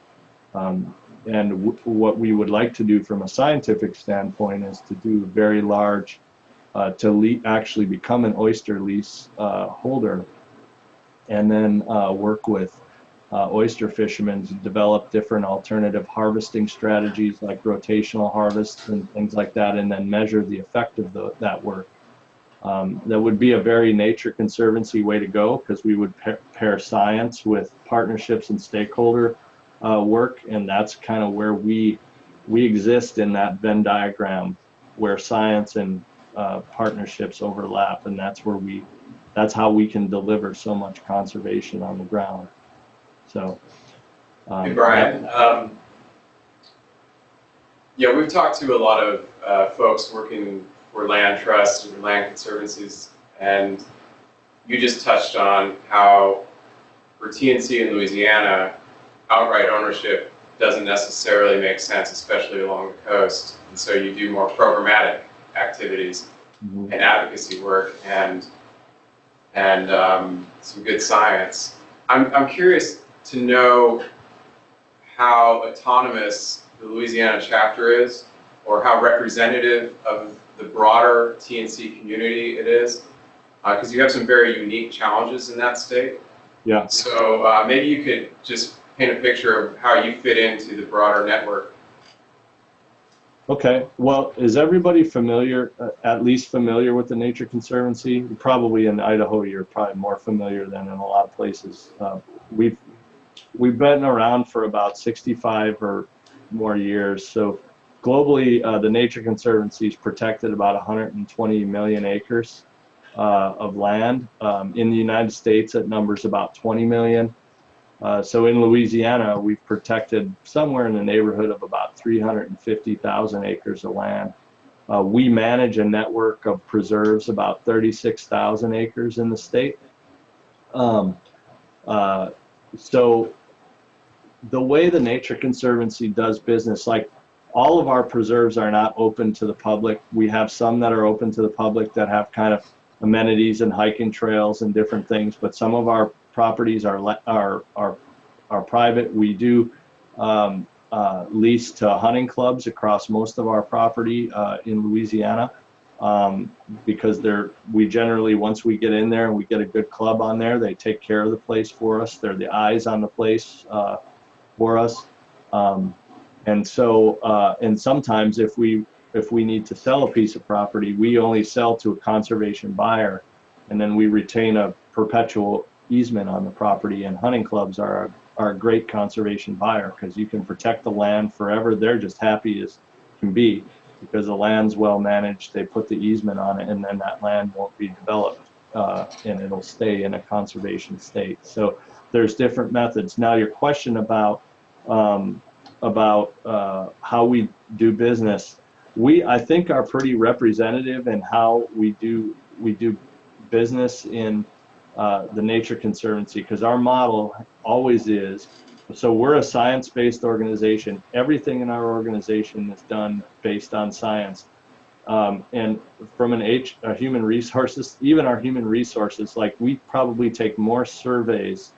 And what we would like to do from a scientific standpoint is to do very large, actually become an oyster lease holder, and then work with oyster fishermen to develop different alternative harvesting strategies like rotational harvests and things like that, and then measure the effect of that work. That would be a very Nature Conservancy way to go, because we would pair science with partnerships and stakeholder work, and that's kind of where we exist in that Venn diagram, where science and partnerships overlap, and that's how we can deliver so much conservation on the ground. So, Hey, Bryan. Yeah, we've talked to a lot of folks working for land trusts and land conservancies, and you just touched on how for TNC in Louisiana, outright ownership doesn't necessarily make sense, especially along the coast. And so you do more programmatic activities and advocacy work and some good science. I'm curious to know how autonomous the Louisiana chapter is, or how representative of the broader TNC community it is, because you have some very unique challenges in that state. yeah. So maybe you could just paint a picture of how you fit into the broader network. Okay, well, is everybody familiar, at least familiar with the Nature Conservancy? Probably in Idaho, you're probably more familiar than in a lot of places. We've been around for about 65 or more years. So globally, the Nature Conservancy has protected about 120 million acres of land. In the United States, it numbers about 20 million. So in Louisiana, we've protected somewhere in the neighborhood of about 350,000 acres of land. We manage a network of preserves, about 36,000 acres in the state. So the way the Nature Conservancy does business, like all of our preserves are not open to the public. We have some that are open to the public that have kind of amenities and hiking trails and different things, but some of our properties are private. We do lease to hunting clubs across most of our property in Louisiana, because we generally, once we get in there and we get a good club on there, they take care of the place for us. They're the eyes on the place for us. And so, and sometimes if we need to sell a piece of property, we only sell to a conservation buyer, and then we retain a perpetual easement on the property. And hunting clubs are a great conservation buyer, because you can protect the land forever. They're just happy as can be, because the land's well managed. They put the easement on it, and then that land won't be developed, and it'll stay in a conservation state. So there's different methods. Now, your question about how we do business, I think are pretty representative in how we do business in the Nature Conservancy, because our model always is, so we're a science-based organization. Everything in our organization is done based on science. And from a human resources, even our human resources, like we probably take more surveys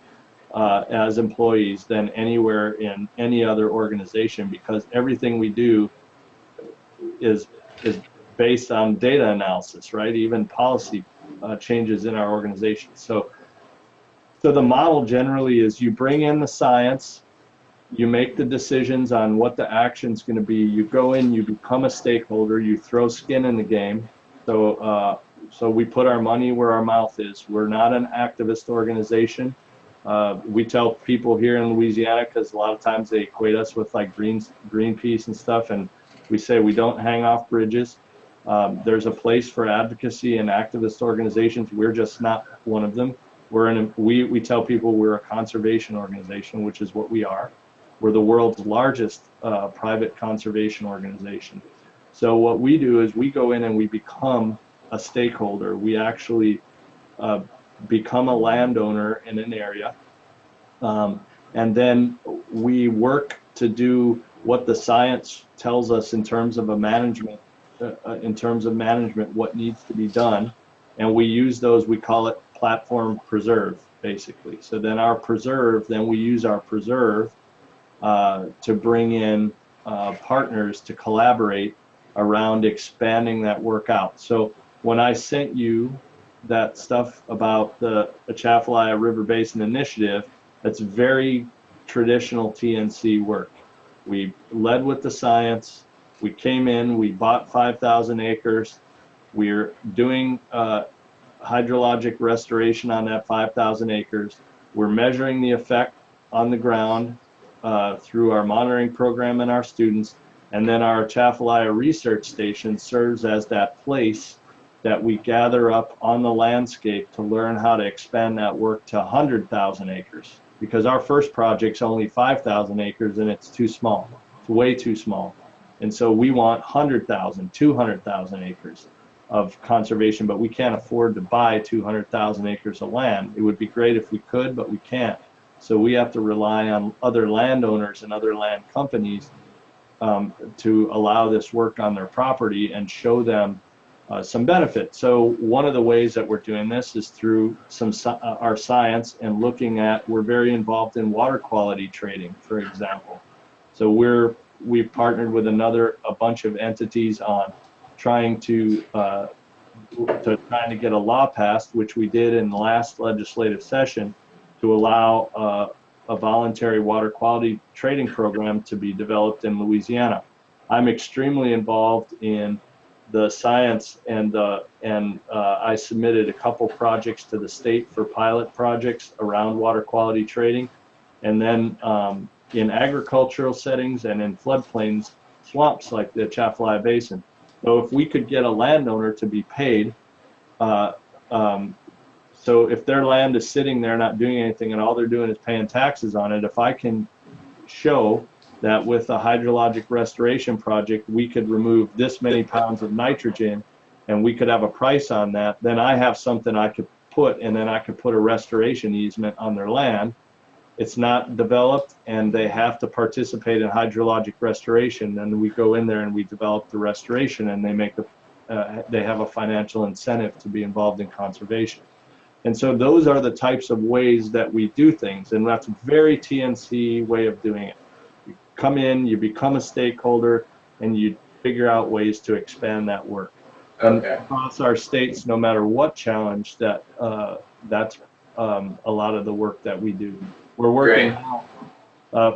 as employees than anywhere in any other organization, because everything we do is based on data analysis, right? Even policy changes in our organization. So the model generally is you bring in the science, you make the decisions on what the action's going to be, you go in, you become a stakeholder, you throw skin in the game. So we put our money where our mouth is. We're not an activist organization. We tell people here in Louisiana, because a lot of times they equate us with like Greenpeace and stuff, and we say we don't hang off bridges. There's a place for advocacy and activist organizations. We're just not one of them. We tell people we're a conservation organization, which is what we are. We're the world's largest private conservation organization. So what we do is we go in and we become a stakeholder. We actually become a landowner in an area. And then we work to do what the science tells us in terms of management, what needs to be done. And we use those, we call it platform preserve, basically. So then we use our preserve to bring in partners to collaborate around expanding that work out. So when I sent you that stuff about the Atchafalaya River Basin Initiative, that's very traditional TNC work. We led with the science. We came in, we bought 5,000 acres. We're doing hydrologic restoration on that 5,000 acres. We're measuring the effect on the ground through our monitoring program and our students. And then our Atchafalaya Research Station serves as that place that we gather up on the landscape to learn how to expand that work to 100,000 acres. Because our first project's only 5,000 acres and it's too small. It's way too small. And so we want 100,000, 200,000 acres of conservation, but we can't afford to buy 200,000 acres of land. It would be great if we could, but we can't. So we have to rely on other landowners and other land companies to allow this work on their property and show them some benefit. So one of the ways that we're doing this is through our science and looking at, we're very involved in water quality trading, for example. So we've partnered with a bunch of entities on trying to get a law passed, which we did in the last legislative session, to allow a voluntary water quality trading program to be developed in Louisiana. I'm extremely involved in the science, and I submitted a couple projects to the state for pilot projects around water quality trading. And then in agricultural settings and in floodplains, swamps like the Atchafalaya Basin. So if we could get a landowner to be paid, so if their land is sitting there not doing anything and all they're doing is paying taxes on it, if I can show that with a hydrologic restoration project, we could remove this many pounds of nitrogen and we could have a price on that, then I have something I could put, and then I could put a restoration easement on their land. It's not developed and they have to participate in hydrologic restoration. And we go in there and we develop the restoration, and they have a financial incentive to be involved in conservation. And so those are the types of ways that we do things. And that's a very TNC way of doing it. You come in, you become a stakeholder, and you figure out ways to expand that work. And across our states, no matter what challenge, that's a lot of the work that we do. We're working now,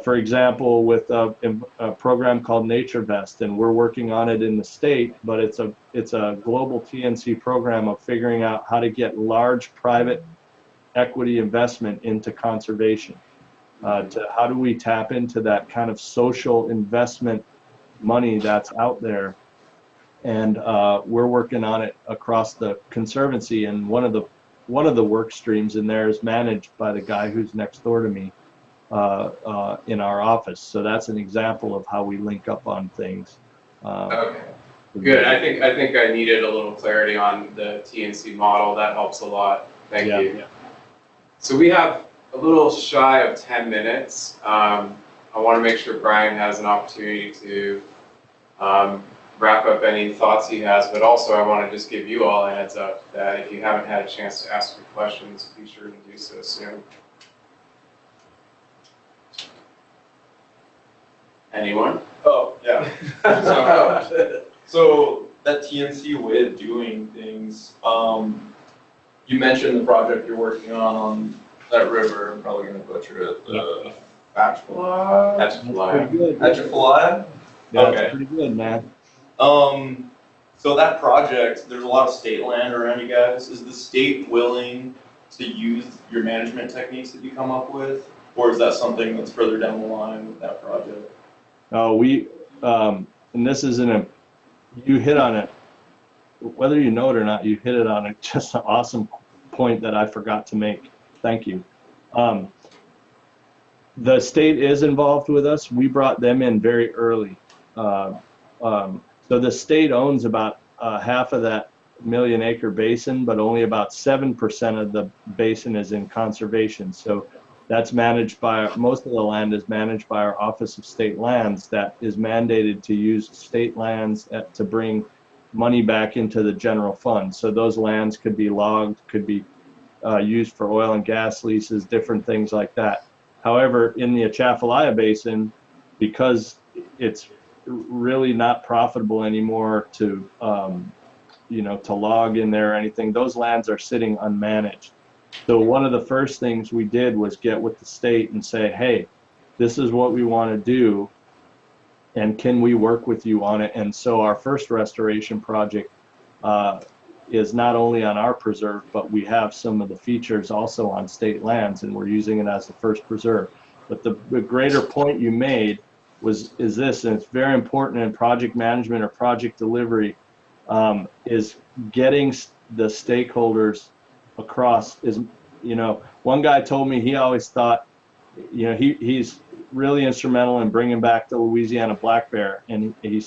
for example, with a program called Nature Vest, and we're working on it in the state, but it's a global TNC program of figuring out how to get large private equity investment into conservation. To how do we tap into that kind of social investment money that's out there? And we're working on it across the Conservancy, and one of the work streams in there is managed by the guy who's next door to me in our office. So that's an example of how we link up on things. Okay, good. I think I needed a little clarity on the TNC model. That helps a lot. Thank you. Yeah. So we have a little shy of 10 minutes. I want to make sure Bryan has an opportunity to wrap up any thoughts he has, but also I want to just give you all a heads up that if you haven't had a chance to ask your questions, be sure to do so soon. Anyone? Oh, yeah. So that TNC way of doing things, you mentioned the project you're working on that river. I'm probably going to butcher it. The Atchafalaya. Atchafalaya? Yeah, okay. That's pretty good, man. So that project, there's a lot of state land around you guys. Is the state willing to use your management techniques that you come up with? Or is that something that's further down the line with that project? And this isn't you hit on it, whether you know it or not, you hit it on it. Just an awesome point that I forgot to make. Thank you. The state is involved with us. We brought them in very early. So the state owns about half of that million acre basin, but only about 7% of the basin is in conservation. So that's managed by, most of the land is managed by our Office of State Lands that is mandated to use state lands to bring money back into the general fund. So those lands could be logged, could be used for oil and gas leases, different things like that. However, in the Atchafalaya Basin, because it's really not profitable anymore to, to log in there or anything, those lands are sitting unmanaged. So one of the first things we did was get with the state and say, hey, this is what we want to do, and can we work with you on it? And so our first restoration project is not only on our preserve, but we have some of the features also on state lands, and we're using it as the first preserve. But the greater point you made is this, and it's very important in project management or project delivery, is getting the stakeholders across. Is, one guy told me he always thought, he's really instrumental in bringing back the Louisiana black bear, and he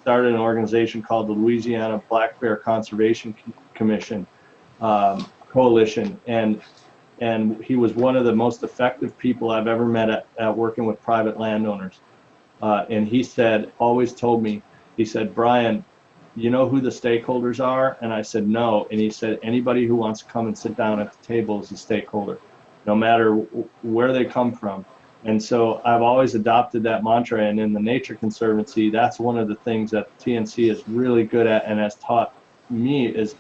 started an organization called the Louisiana Black Bear Conservation Commission Coalition, and he was one of the most effective people I've ever met at working with private landowners. And he said, always told me, he said, Bryan, you know who the stakeholders are? And I said, no. And he said, anybody who wants to come and sit down at the table is a stakeholder, no matter where they come from. And so I've always adopted that mantra. And in the Nature Conservancy, that's one of the things that TNC is really good at and has taught me is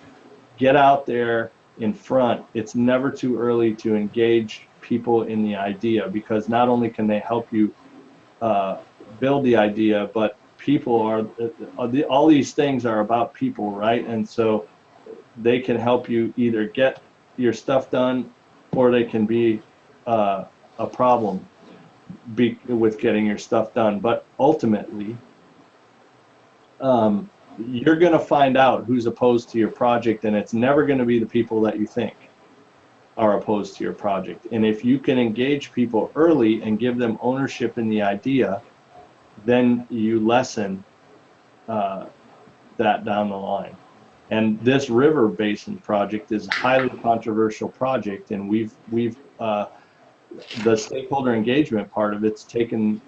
get out there in front. It's never too early to engage people in the idea, because not only can they help you build the idea, but people are, all these things are about people, right? And so they can help you either get your stuff done, or they can be a problem with getting your stuff done. But ultimately, you're going to find out who's opposed to your project, and it's never going to be the people that you think are opposed to your project. And if you can engage people early and give them ownership in the idea, then you lessen that down the line. And this river basin project is a highly controversial project, and we've the stakeholder engagement part of it's taken,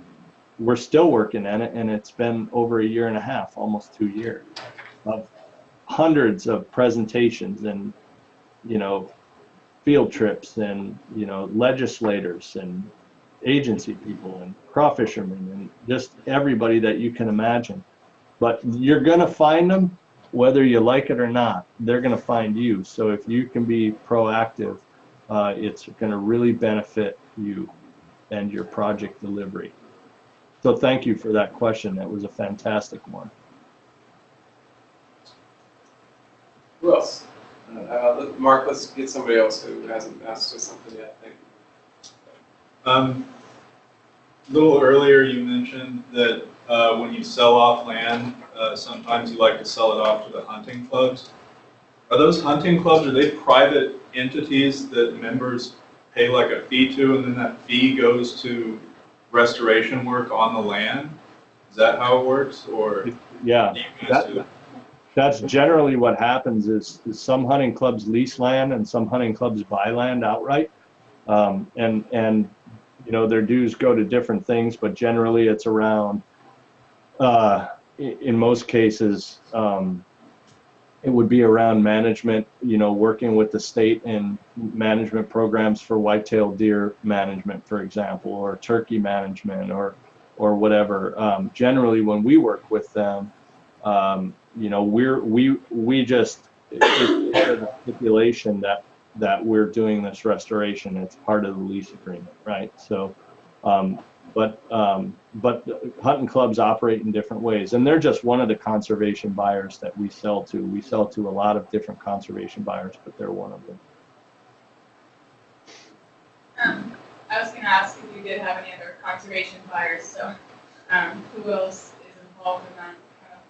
we're still working on it, and it's been over a year and a half, almost 2 years, of hundreds of presentations and, field trips and, legislators and agency people and crawfishermen and just everybody that you can imagine. But you're going to find them, whether you like it or not. They're going to find you. So if you can be proactive, it's going to really benefit you and your project delivery. So thank you for that question. That was a fantastic one. Who else? Mark, let's get somebody else who hasn't asked us something yet. Thank you. A little earlier you mentioned that when you sell off land, sometimes you like to sell it off to the hunting clubs. Are those hunting clubs, are they private entities that members pay like a fee to, and then that fee goes to restoration work on the land? Is that how it works? Or yeah, do you guys do it? That's generally what happens is some hunting clubs lease land and some hunting clubs buy land outright. And their dues go to different things, but generally it's around, in most cases, it would be around management, working with the state and management programs for white-tailed deer management, for example, or turkey management or whatever. Generally, when we work with them, we just, it's part of the stipulation that we're doing this restoration. It's part of the lease agreement, right? So, but hunting clubs operate in different ways, and they're just one of the conservation buyers that we sell to. We sell to a lot of different conservation buyers, but they're one of them. I was going to ask if you did have any other conservation buyers, so who else is involved in that?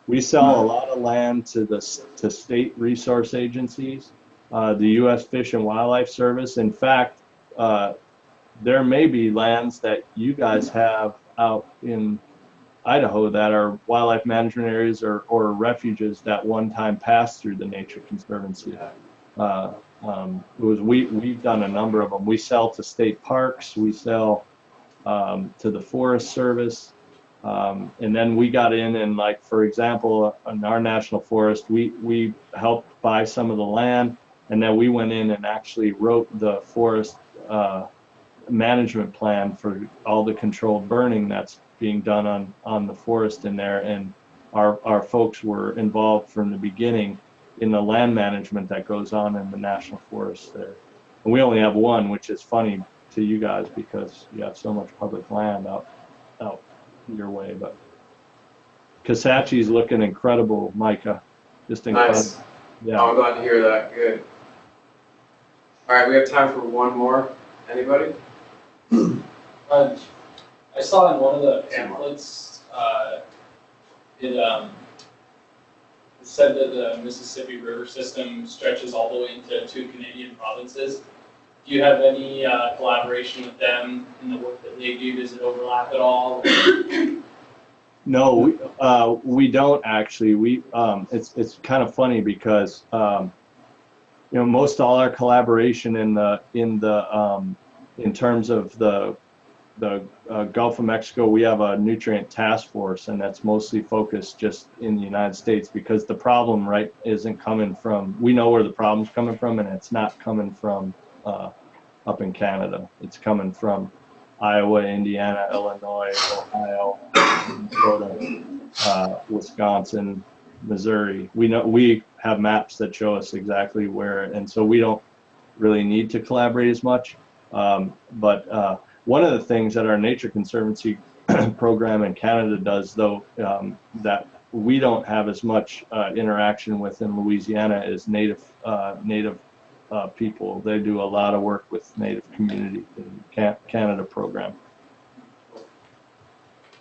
We sell a lot of land to state resource agencies, the U.S. Fish and Wildlife Service. In fact, there may be lands that you guys have out in Idaho that are wildlife management areas or refuges that one time passed through the Nature Conservancy. We've done a number of them. We sell to state parks, we sell to the Forest Service, and then we got in and, like, for example, in our national forest, we helped buy some of the land, and then we went in and actually wrote the forest management plan for all the controlled burning that's being done on the forest in there, and our folks were involved from the beginning in the land management that goes on in the national forest there. And we only have one, which is funny to you guys because you have so much public land out your way. But Kisatchie's looking incredible, Micah. Just incredible. Nice. Yeah. Oh, I'm glad to hear that. Good. All right, we have time for one more. Anybody? I saw in one of the pamphlets, it said that the Mississippi River system stretches all the way into 2 Canadian provinces. Do you have any collaboration with them in the work that they do? Does it overlap at all? No, we don't actually. It's kind of funny because most all our collaboration in terms of the Gulf of Mexico, we have a nutrient task force, and that's mostly focused just in the United States because the problem, right, isn't coming from, we know where the problem's coming from, and it's not coming from up in Canada. It's coming from Iowa, Indiana, Illinois, Ohio, Minnesota, Wisconsin, Missouri. We have maps that show us exactly where, and so we don't really need to collaborate as much. But one of the things that our Nature Conservancy program in Canada does, though, that we don't have as much interaction with in Louisiana is native people. They do a lot of work with native community in Canada program.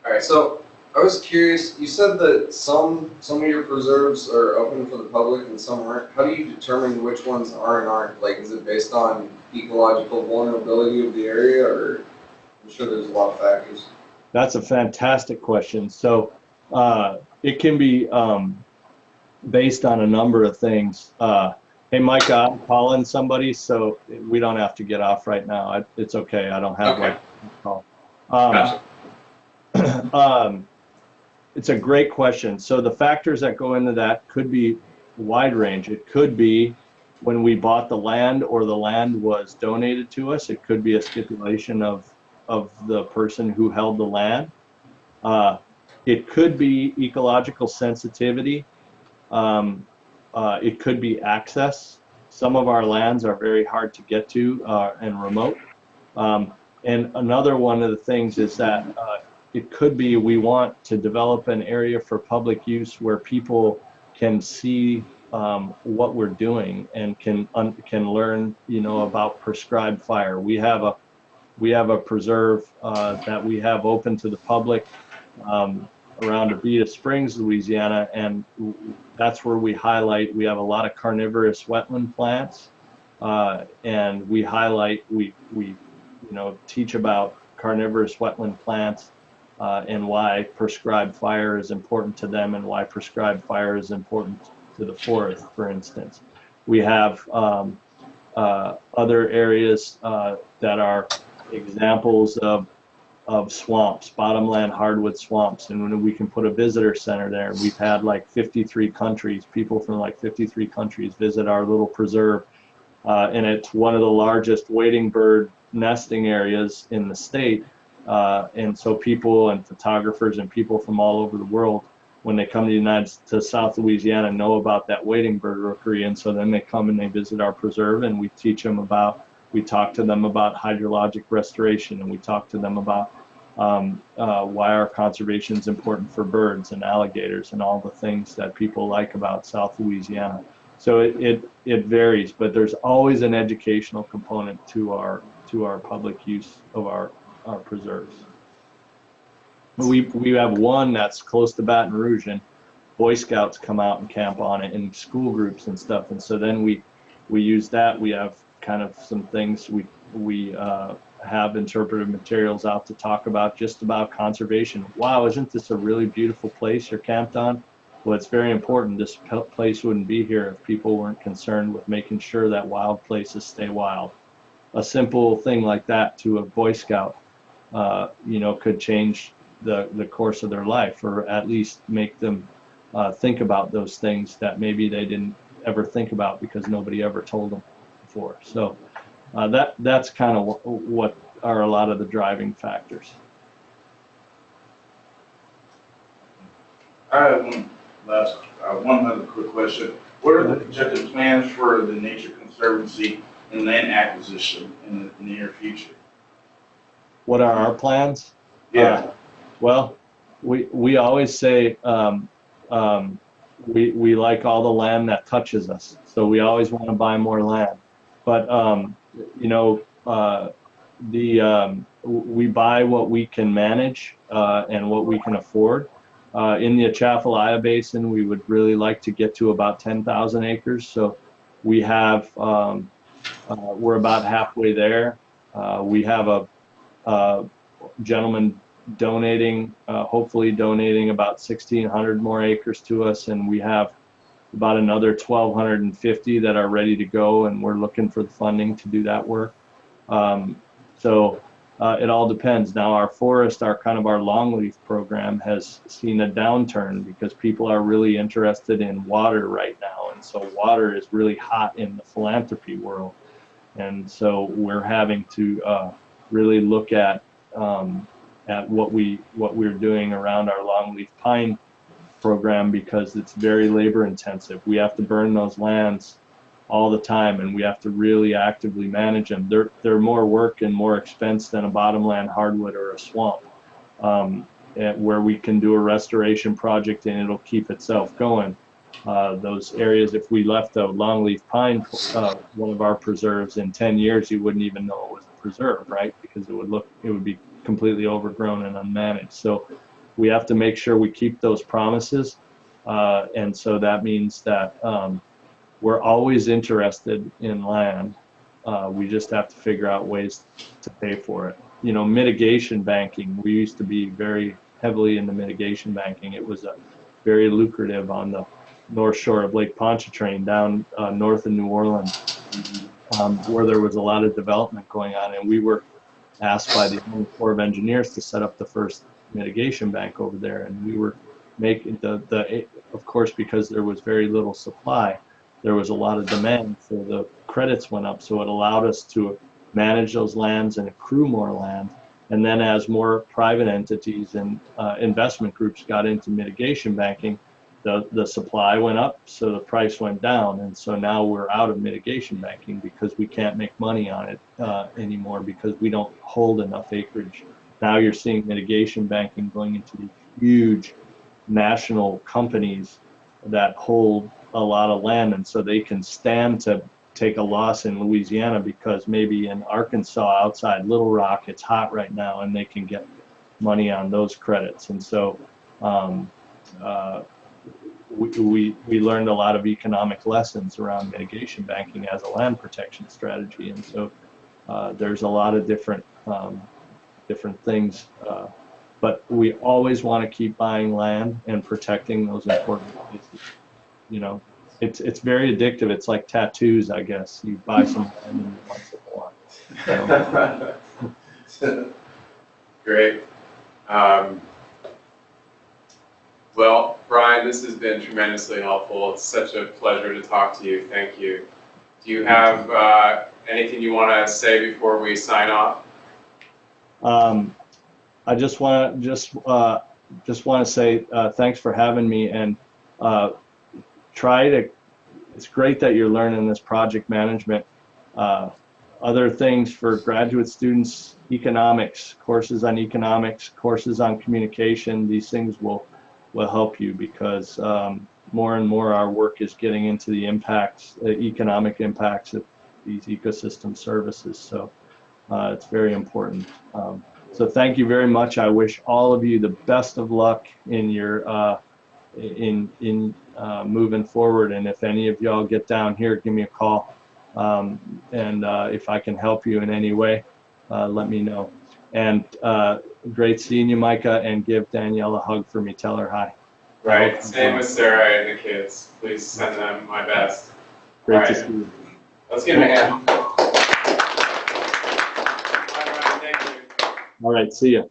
All right, so I was curious, you said that some of your preserves are open for the public and some aren't. How do you determine which ones are and aren't? Like, is it based on ecological vulnerability of the area, or I'm sure there's a lot of factors? That's a fantastic question. So it can be based on a number of things. Hey, Micah, I'm calling somebody, so we don't have to get off right now. It's okay. I don't have Okay. call. Gotcha. It's a great question. So the factors that go into that could be wide range. It could be when we bought the land or the land was donated to us. It could be a stipulation of the person who held the land. It could be ecological sensitivity. It could be access. Some of our lands are very hard to get to and remote. And another one of the things is that it could be we want to develop an area for public use where people can see what we're doing and can learn, about prescribed fire. We have a preserve that we have open to the public around Avita Springs, Louisiana, and that's where we highlight. We have a lot of carnivorous wetland plants, and we highlight. We teach about carnivorous wetland plants and why prescribed fire is important to them, and why prescribed fire is important to the forest. For instance, we have other areas that are examples of swamps, bottomland hardwood swamps, and when we can put a visitor center there. We've had like 53 countries, people from like 53 countries visit our little preserve, and it's one of the largest wading bird nesting areas in the state, and so people and photographers and people from all over the world, when they come to South Louisiana, know about that wading bird rookery, and so then they come and they visit our preserve, and we talk to them about hydrologic restoration, and we talk to them about why our conservation is important for birds and alligators and all the things that people like about South Louisiana. So it varies, but there's always an educational component to our public use of our preserves. We have one that's close to Baton Rouge, and Boy Scouts come out and camp on it, and school groups and stuff, and so then we use that. We have kind of some things we have interpretive materials out to talk about just about conservation. Wow, isn't this a really beautiful place you're camped on? Well, it's very important. This place wouldn't be here if people weren't concerned with making sure that wild places stay wild. A simple thing like that to a Boy Scout, could change the course of their life, or at least make them think about those things that maybe they didn't ever think about because nobody ever told them before. So that's kind of what are a lot of the driving factors. I have one other quick question. What are the projected plans for the Nature Conservancy and land acquisition in the near future? What are our plans? Well, we always say we like all the land that touches us, so we always want to buy more land. But we buy what we can manage and what we can afford. In the Atchafalaya Basin, we would really like to get to about 10,000 acres. So we have we're about halfway there. We have a gentleman donating, hopefully donating about 1,600 more acres to us, and we have about another 1,250 that are ready to go, and we're looking for the funding to do that work. It all depends. Now our forest, our longleaf program has seen a downturn because people are really interested in water right now, and so water is really hot in the philanthropy world, and so we're having to really look at what we're doing around our longleaf pine program, because it's very labor intensive. We have to burn those lands all the time, and we have to really actively manage them. They're more work and more expense than a bottomland hardwood or a swamp, where we can do a restoration project and it'll keep itself going. Those areas, if we left a longleaf pine, one of our preserves, in 10 years, you wouldn't even know it was a preserve, right? Because it would be completely overgrown and unmanaged. So we have to make sure we keep those promises. And so that means that we're always interested in land. We just have to figure out ways to pay for it. Mitigation banking, we used to be very heavily into mitigation banking. It was very lucrative on the north shore of Lake Pontchartrain down north of New Orleans, where there was a lot of development going on. And we were asked by the Army Corps of Engineers to set up the first mitigation bank over there. And we were making of course, because there was very little supply, there was a lot of demand, so the credits went up. So it allowed us to manage those lands and accrue more land. And then as more private entities and investment groups got into mitigation banking, the supply went up, so the price went down. And so now we're out of mitigation banking because we can't make money on it anymore because we don't hold enough acreage. Now you're seeing mitigation banking going into these huge national companies that hold a lot of land, and so they can stand to take a loss in Louisiana because maybe in Arkansas outside Little Rock it's hot right now and they can get money on those credits. And so we learned a lot of economic lessons around mitigation banking as a land protection strategy. And so there's a lot of different things, but we always want to keep buying land and protecting those important places. It's very addictive. It's like tattoos, I guess. You buy some land and you want some more. Great. Well, Bryan, this has been tremendously helpful. It's such a pleasure to talk to you. Thank you. Do you have anything you want to say before we sign off? I just want to say thanks for having me, and it's great that you're learning this project management. Other things for graduate students, economics, courses on economics, courses on communication, these things will help you because more and more our work is getting into the impacts, the economic impacts of these ecosystem services. So it's very important. So thank you very much. I wish all of you the best of luck in your moving forward. And if any of y'all get down here, give me a call. And if I can help you in any way, let me know. And great seeing you, Micah, and give Danielle a hug for me. Tell her hi. Right, same with Sarah and the kids. Please send them my best. Great All to right. see you. Let's give him a hand. Bye, Ryan, thank you. All right, see you.